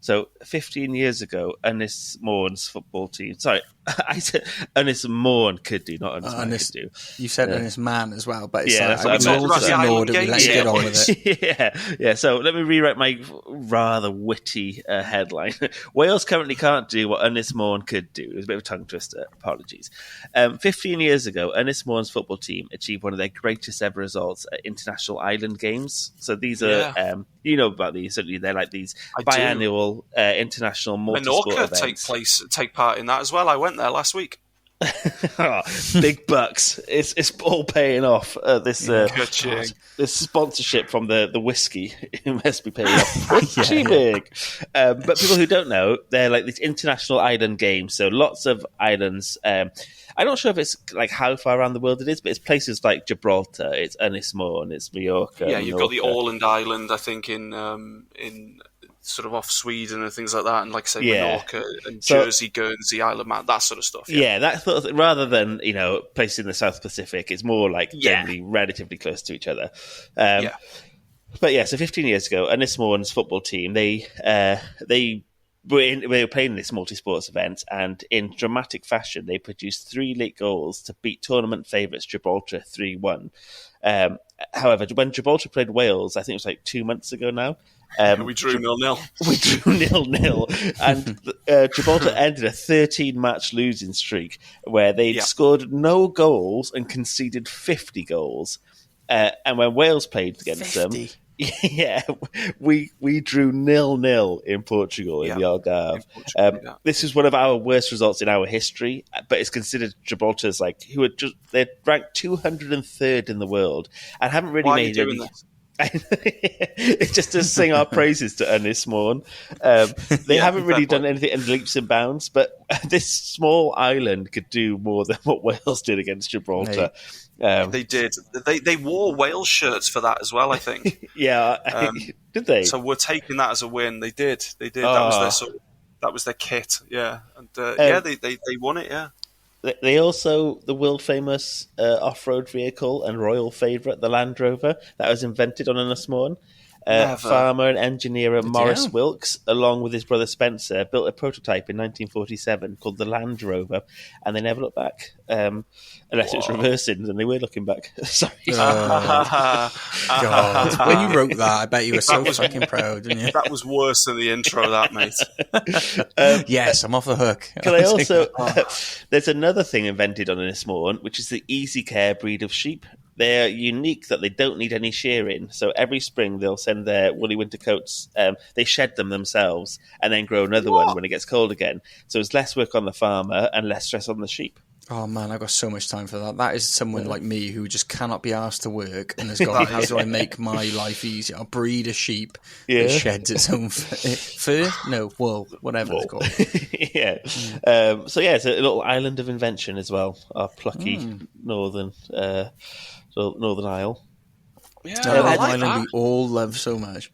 So 15 years ago, Ynys Môn's football team. Sorry, I said Ynys Morn could do, not Ynys Man could do. You said Ynys Man as well, but it's Yeah, that's like, what I we meant. all just About the ignored it. Island Let's Games, get on boys. with it. Yeah. So let me rewrite my rather witty headline. Wales currently can't do what Ynys Morn could do. It was a bit of a tongue twister. Apologies. 15 years ago, Ynys Morn's football team achieved one of their greatest ever results at International Island Games. So these are, you know about these, certainly they're like these biannual international multi-sport events. Take part in that as well. I went there last week. Big bucks. It's all paying off. This sponsorship from the whiskey must be paying off pretty big. But people who don't know, they're like these international island games. So lots of islands. I'm not sure if it's like how far around the world it is, but it's places like Gibraltar, it's Ynys Morn, it's Mallorca. Yeah, you've got the Åland Island, I think, in sort of off Sweden and things like that, and like I say, Mallorca and Jersey, Guernsey, Isle of Man, that sort of stuff. Yeah, that sort of, rather than places in the South Pacific, it's more like generally relatively close to each other. But so 15 years ago, Ynys Morn's football team they were playing this multi-sports event, and in dramatic fashion, they produced 3 late goals to beat tournament favourites Gibraltar 3-1. However, when Gibraltar played Wales, I think it was like 2 months ago now. We drew 0-0. We drew 0-0, and Gibraltar ended a 13-match losing streak where they scored no goals and conceded 50 goals. And when Wales played against 50. Them, we drew 0-0 in Portugal in the Algarve. This is one of our worst results in our history, but it's considered Gibraltar's they're ranked 203rd in the world and haven't really made any. This? It's just to sing our praises to Ynys Morn. They haven't really done anything in leaps and bounds, but this small island could do more than what Wales did against Gibraltar. They did. They wore Wales shirts for that as well, I think. Did they? So we're taking that as a win. They did. That was their kit. Yeah, and they won it. Yeah. They also, the world famous off-road vehicle and royal favourite, the Land Rover, that was invented on Ynys Morn. Farmer and engineer Maurice Wilkes, along with his brother Spencer, built a prototype in 1947 called the Land Rover, and they never looked back. Unless it's reversing, and they were looking back. Sorry. God. When you wrote that, I bet you were so fucking proud, didn't you? That was worse than the intro, that, mate. Yes, I'm off the hook. Can I also... there's another thing invented on Ynys Morn, which is the Easy Care breed of sheep. They're unique that they don't need any shearing. So every spring they'll send their woolly winter coats. They shed them themselves and then grow another one when it gets cold again. So it's less work on the farmer and less stress on the sheep. Oh man, I've got so much time for that. That is someone like me who just cannot be asked to work and has got, how do I make my life easier? I'll breed a sheep that sheds its own fur? No, wool, whatever it's called. So it's a little island of invention as well. Our plucky northern Isle. Yeah, island we all love so much.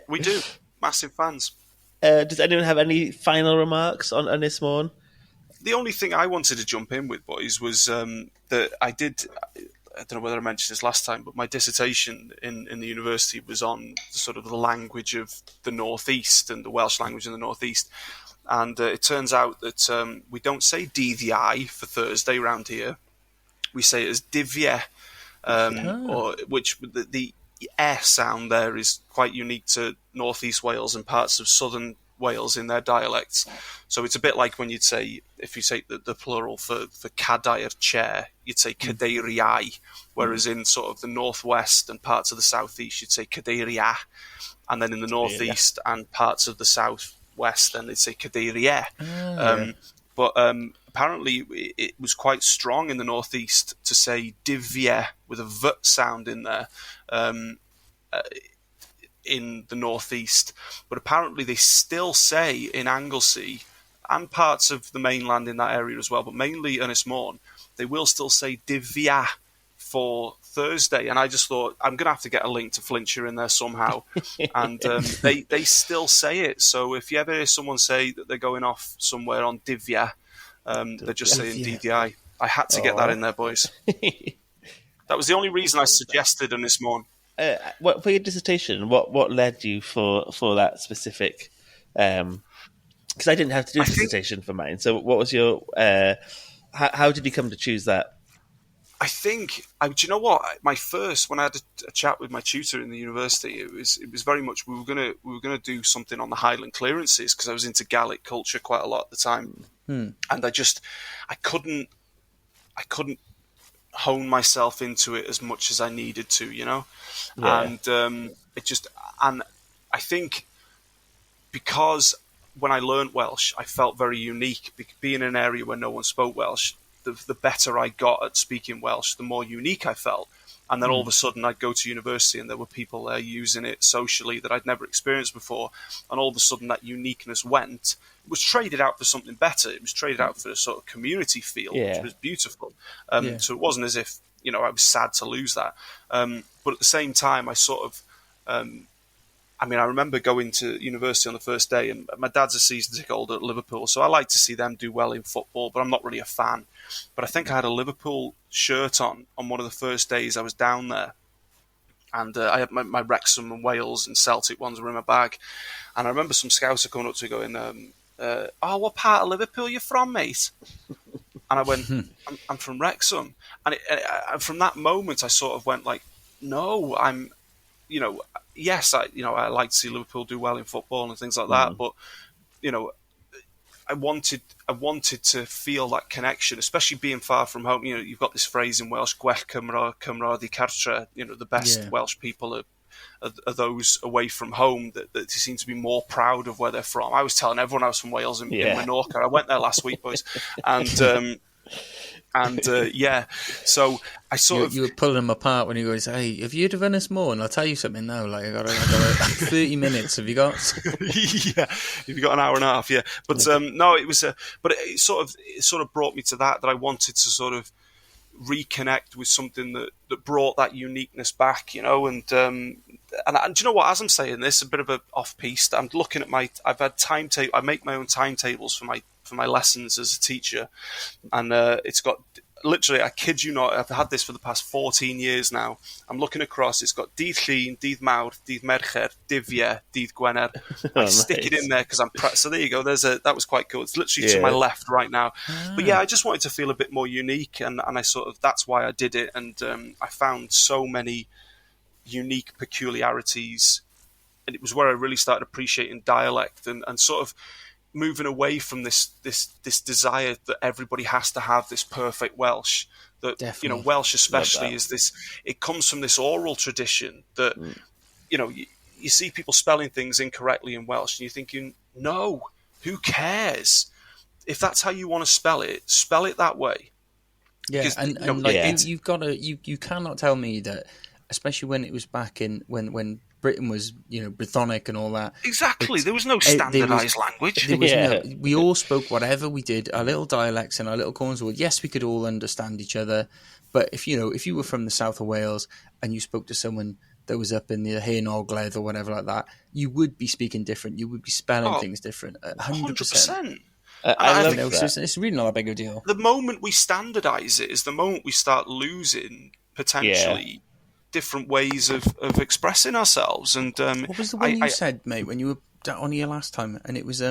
We do. Massive fans. Does anyone have any final remarks on Ynys Morn? The only thing I wanted to jump in with, boys, was that I don't know whether I mentioned this last time, but my dissertation in the university was on sort of the language of the Northeast and the Welsh language in the Northeast. And it turns out that we don't say dyddiau for Thursday around here. We say it as difie, which the sound there is quite unique to Northeast Wales and parts of Southern Wales in their dialects. So it's a bit like when you'd say, if you say the plural for cadair chair, you'd say cadeiriau, whereas in sort of the northwest and parts of the southeast, you'd say cadeiria, and then in the northeast and parts of the southwest, then they'd say cadeiria. But apparently it was quite strong in the northeast to say divie with a v sound in there. In the northeast, but apparently they still say in Anglesey and parts of the mainland in that area as well, but mainly Ynys Morn, they will still say divia for Thursday. And I just thought, I'm going to have to get a link to Flintshire in there somehow. And they still say it. So if you ever hear someone say that they're going off somewhere on divia, they're just saying DDI. I had to get that in there, boys. That was the only reason I suggested Ynys Morn. For your dissertation, what led you for that specific because I didn't have to do a dissertation for mine. So what was your? How did you come to choose that? I think, do you know what? My first, when I had a chat with my tutor in the university, it was very much we were gonna do something on the Highland clearances, because I was into Gaelic culture quite a lot at the time, and I couldn't hone myself into it as much as I needed to, Yeah. and I think because when I learned Welsh, I felt very unique. Being in an area where no one spoke Welsh, the better I got at speaking Welsh, the more unique I felt. And then all of a sudden I'd go to university and there were people there using it socially that I'd never experienced before. And all of a sudden that uniqueness went. It was traded out for something better. It was traded out for a sort of community feel, which was beautiful. So it wasn't as if, I was sad to lose that. But at the same time, I sort of... I remember going to university on the first day, and my dad's a season ticket holder at Liverpool, so I like to see them do well in football, but I'm not really a fan. But I think I had a Liverpool shirt on one of the first days I was down there, and I had my Wrexham and Wales and Celtic ones were in my bag. And I remember some scouts coming up to me going, what part of Liverpool are you from, mate? And I went, I'm from Wrexham. And from that moment, I sort of went like, no, I'm... yes, I like to see Liverpool do well in football and things like that, but I wanted to feel that connection, especially being far from home. You've got this phrase in Welsh, "Gwell Cymra di cartre." The best Welsh people are those away from home that seem to be more proud of where they're from. I was telling everyone I was from Wales in Menorca. I went there last week, boys, and. So I you were pulling them apart when he goes, "Hey, have you heard of Ynys Môn? And I'll tell you something now. Like I got 30 minutes. Have you got?" Yeah, you've got an hour and a half. Yeah, but no, it was. But it sort of brought me to that I wanted to sort of reconnect with something that brought that uniqueness back, And do you know what? As I'm saying this, a bit of a off piece. I'm looking at I've had timetable. I make my own timetables for my lessons as a teacher, and it's got literally, I kid you not, I've had this for the past 14 years now. I'm looking across, it's got Dydd Llun, Dydd Mawrth, Dydd Mercher, Dyddiau, Dydd Gwener. I stick it in there because so there you go, that was quite cool. It's literally to my left right now. But I just wanted to feel a bit more unique, and I sort of, that's why I did it, and I found so many unique peculiarities, and it was where I really started appreciating dialect and sort of moving away from this desire that everybody has to have this perfect Welsh. That Definitely. Welsh especially is this. It comes from this oral tradition that you see people spelling things incorrectly in Welsh, and you're thinking, no, who cares? If that's how you want to spell it that way. Yeah, you've got to. You cannot tell me that, especially when it was back in when Britain was, Brythonic and all that. Exactly. There was no standardised language. There was we all spoke whatever we did, our little dialects and our little corners. Well, yes, we could all understand each other. But if you were from the south of Wales and you spoke to someone that was up in the Hen Ogledd or whatever like that, you would be speaking different. You would be spelling things different. 100%. I love that. It's really not a big a deal. The moment we standardise it is the moment we start losing potentially different ways of expressing ourselves. And what was the one you said, mate, when you were on here last time? And it was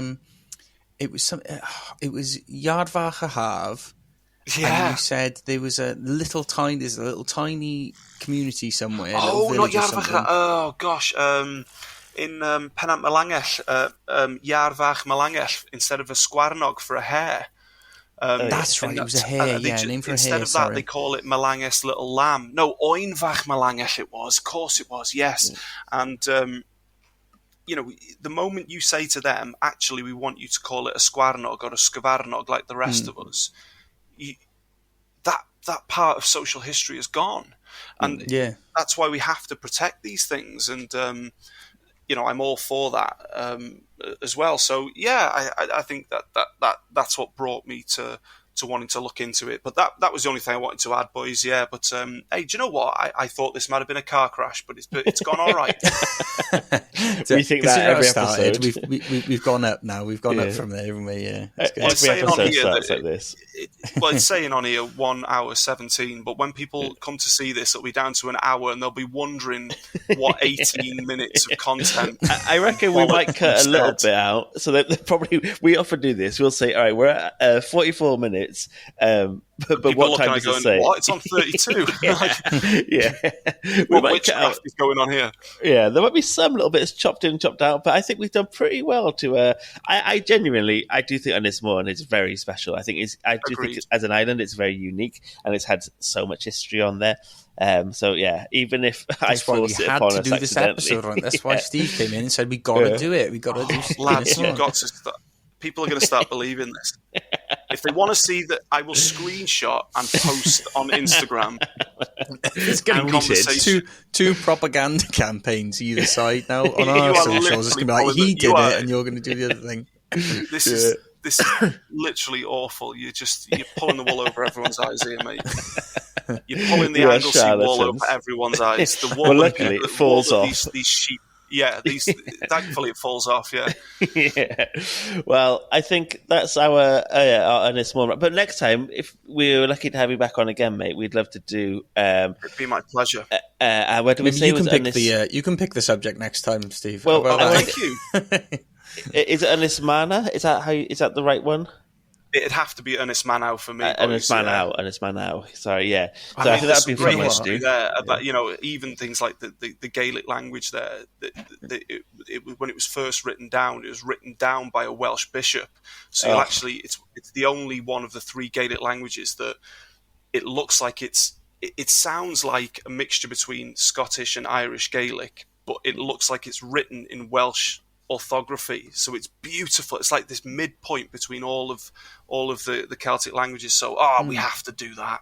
Yard Fach a Haf. Yeah. And you said there's a little tiny community somewhere. Oh, not Yard Fach. Oh gosh. In Penant Malangell, Yard Fach Malangell instead of a sgwarnog for a hare. That's right, it was a hare, name for a hare. Instead of that, they call it Malangell Little Lamb. No, Oenfach Malangell it was. Of course it was, yes. And, the moment you say to them, actually, we want you to call it a sgwarnog or a sgyfarnog like the rest of us, that part of social history is gone. And that's why we have to protect these things. And, I'm all for that as well. So I think that's what brought me to wanting to look into it. But that was the only thing I wanted to add, boys. Yeah, but hey, do you know what? I thought this might have been a car crash, but it's gone all right. We think that every episode. We've gone up now. We've gone up from there, haven't we? Yeah. Every episode starts like this. It's saying on here 1 hour 17, but when people come to see this, it'll be down to an hour, and they'll be wondering what 18 minutes of content. I reckon we might cut a little bit out, so that probably we often do this. We'll say, all right, we're at 44 minutes, but what time does it say? What? It's on 32. Yeah. What witchcraft is going on here? Yeah, there might be some little bits chopped in, chopped out, but I think we've done pretty well to. I genuinely, I do think Ynys Môn is very special. I think think as an island, it's very unique, and it's had so much history on there. So yeah, even if that's I forced it upon us do this episode, right? That's why Steve came in and said we got to do it. We got to do. Lads, you've got to start. People are going to start believing this. If they want to see that, I will screenshot and post on Instagram. It's going to be two propaganda campaigns either side now on our socials. It's going to be like he did it, and you're going to do the other thing. This is literally awful. You're pulling the wool over everyone's eyes here, mate. You're pulling the Anglesey wall over everyone's eyes. The wall, luckily, it falls off. These sheep. Yeah, thankfully it falls off. Yeah. Yeah. Well, I think that's our Ynys Môn. But next time, if we're lucky to have you back on again, mate, we'd love to do. It'd be my pleasure. Where do we say you can pick the subject next time, Steve. Well, thank you. Is it Ynys Mana? Is that the right one? It'd have to be Ynys Manau for me. Ynys Manau. Sorry, yeah. So I think that'd be great fun history there. About, even things like the Gaelic language there. When it was first written down, it was written down by a Welsh bishop. So you'll actually, it's the only one of the 3 Gaelic languages that it looks like it sounds like a mixture between Scottish and Irish Gaelic, but it looks like it's written in Welsh orthography, so it's beautiful. It's like this midpoint between all of the Celtic languages. So we have to do that.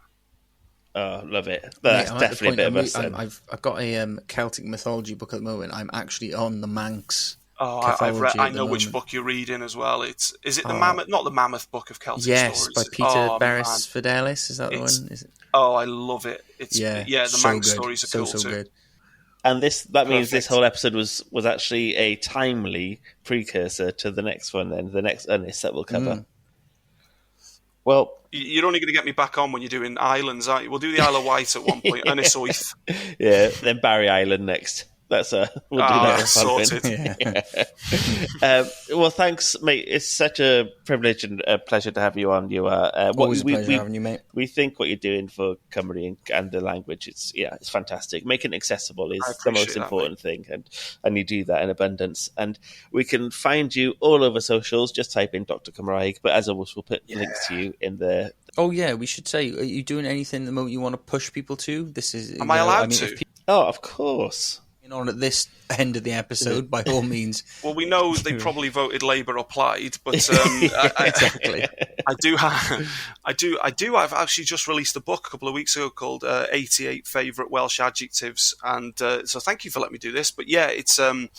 Oh, love it. That's definitely a bit of us. I've got a Celtic mythology book at the moment. I'm actually on the Manx. I know which book you're reading as well. Is it the Mammoth? Not the Mammoth Book of Celtic Stories. Yes, by Peter Barris Fidelis. Is that the one? Is it? Oh, I love it. The Manx stories are cool too. Good. And that means this whole episode was actually a timely precursor to the next one, then the next Ynys that we'll cover. Well, you're only going to get me back on when you're doing islands, aren't you? We'll do the Isle of Wight at one point. Ynys Oith. Yeah, then Barry Island next. We'll do that. Sorted. Well, thanks, mate. It's such a privilege and a pleasure to have you on. You are always a pleasure having you, mate. We think what you're doing for Cymru and the language, it's fantastic. Making it accessible is the most important thing, and you do that in abundance. And we can find you all over socials. Just type in Dr. Cymraeg. But as always, we'll put links to you in the. Oh yeah, we should say, are you doing anything at the moment you want to push people to? This is. Am I allowed to? Of course. On at this end of the episode, by all means. Well, we know they probably voted Labour or Plaid, but exactly. I've actually just released a book a couple of weeks ago called 88 Favourite Welsh Adjectives, and so thank you for letting me do this. But yeah, it's I've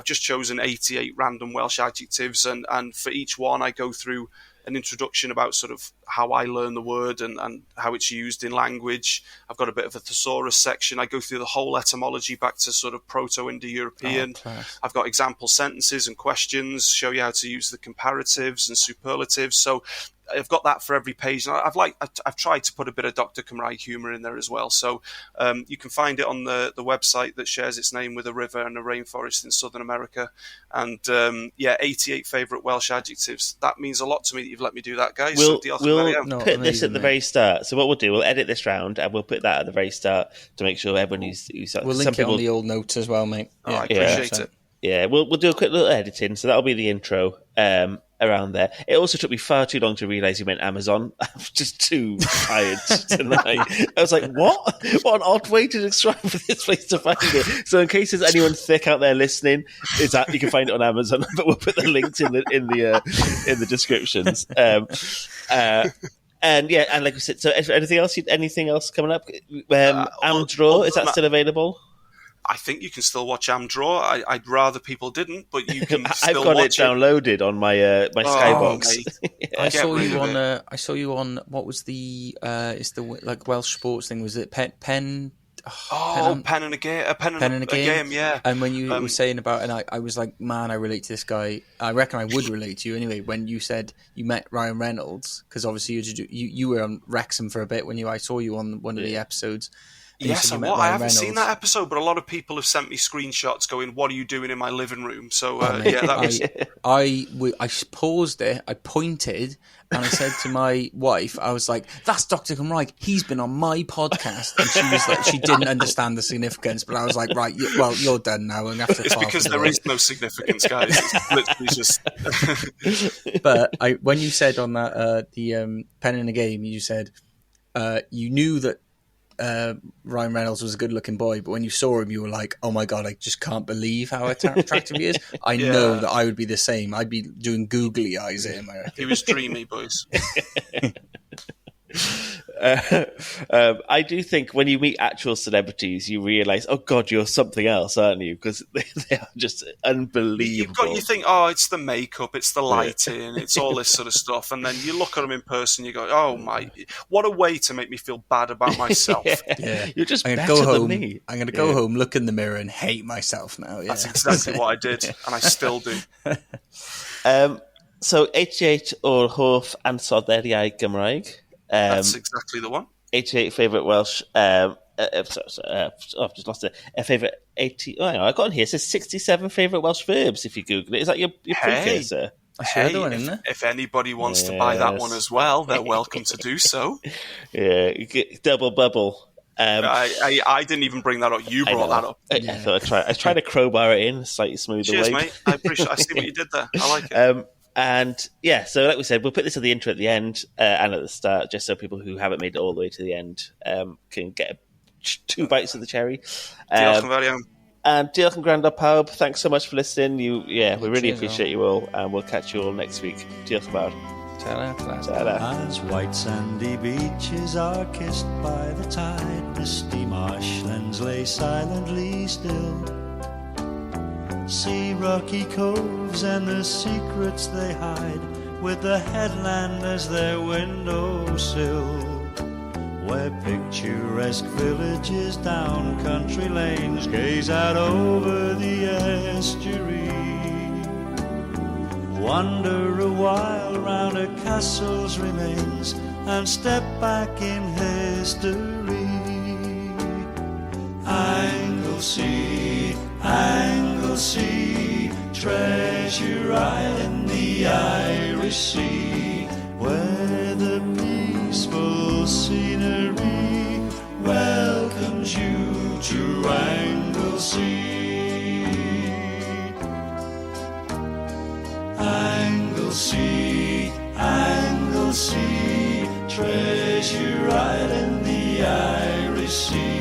just chosen 88 random Welsh adjectives, and for each one I go through an introduction about sort of how I learn the word and how it's used in language. I've got a bit of a thesaurus section. I go through the whole etymology back to sort of Proto-Indo-European. I've got example sentences and questions, show you how to use the comparatives and superlatives. So I've got that for every page. And I've tried to put a bit of Dr. Cymraeg humour in there as well. So you can find it on the website that shares its name with a river and a rainforest in Southern America. And 88 favourite Welsh adjectives. That means a lot to me that you've let me do that, guys. We'll put this at the very start. So what we'll do, we'll edit this round and we'll put that at the very start to make sure everyone who's we'll link it on the old notes as well, mate. I appreciate it. Yeah, we'll do a quick little editing, so that'll be the intro around there. It also took me far too long to realise you meant Amazon. I'm just too tired tonight. I was like, what? What an odd way to describe this place to find it. So in case there's anyone thick out there listening, you can find it on Amazon, but we'll put the links in the descriptions. And like we said, so anything else coming up? Amdraw, is that still available? I think you can still watch Am Draw. I'd rather people didn't, but you can I've still got it watch downloaded on my my Skybox. mate. I Get saw rid you of on. I saw you on. What was the? It's the like Welsh sports thing. Was it Pen? Pen and a game, yeah. And when you were saying about, and I was like, man, I relate to this guy. I reckon I would relate to you anyway. When you said you met Ryan Reynolds, because obviously you were on Wrexham for a bit when I saw you on one of the episodes. Yes, I haven't seen that episode, but a lot of people have sent me screenshots going, "What are you doing in my living room?" So yeah, that was. I paused it. I pointed and I said to my wife, I was like, "That's Dr. Cymraeg. He's been on my podcast," and she was like, she didn't understand the significance. But I was like, "Right, you're done now." And after it's because there is no significance, guys. It's literally just. But when you said on that the pen in the game, you said you knew that. Ryan Reynolds was a good-looking boy, but when you saw him, you were like, "Oh my god, I just can't believe how attractive he is." I know that I would be the same. I'd be doing googly eyes at him. I reckon. He was dreamy, boys. I do think when you meet actual celebrities, you realise, oh God, you're something else, aren't you? Because they are just unbelievable. You think, oh, it's the makeup, it's the lighting, it's all this sort of stuff, and then you look at them in person, you go, oh my, what a way to make me feel bad about myself. Yeah. You're just I'm better than me. I'm going to go home, look in the mirror, and hate myself now. Yeah. That's exactly what I did, and I still do. So 88 o'r hoff ansoddeiriau Gymraeg. That's exactly the one. 88 favourite Welsh. I've just lost it. Favourite 80. Oh, I got on here. It says 67 favourite Welsh verbs. If you Google it, is that your precursor? If anybody wants to buy that one as well, they're welcome to do so. Yeah, you get double bubble. I didn't even bring that up. You brought that up. I thought I tried to crowbar it in slightly smoother way. Cheers, mate. I appreciate. I see what you did there. I like it. And yeah, so like we said, we'll put this at the intro at the end and at the start, just so people who haven't made it all the way to the end can get two bites of the cherry. And diolch yn gwrando pawb. Thanks so much for listening. We really appreciate you all, and we'll catch you all next week. Diolch yn fawr. Ta-da. As white sandy beaches are kissed by the tide, misty marshlands lay silently still. See rocky coves and the secrets they hide, with the headland as their windowsill, where picturesque villages down country lanes gaze out over the estuary. Wander a while round a castle's remains and step back in history. Anglesey, Anglesey, treasure isle in the Irish Sea, where the peaceful scenery welcomes you to Anglesey. Anglesey, Anglesey, treasure isle in the Irish Sea.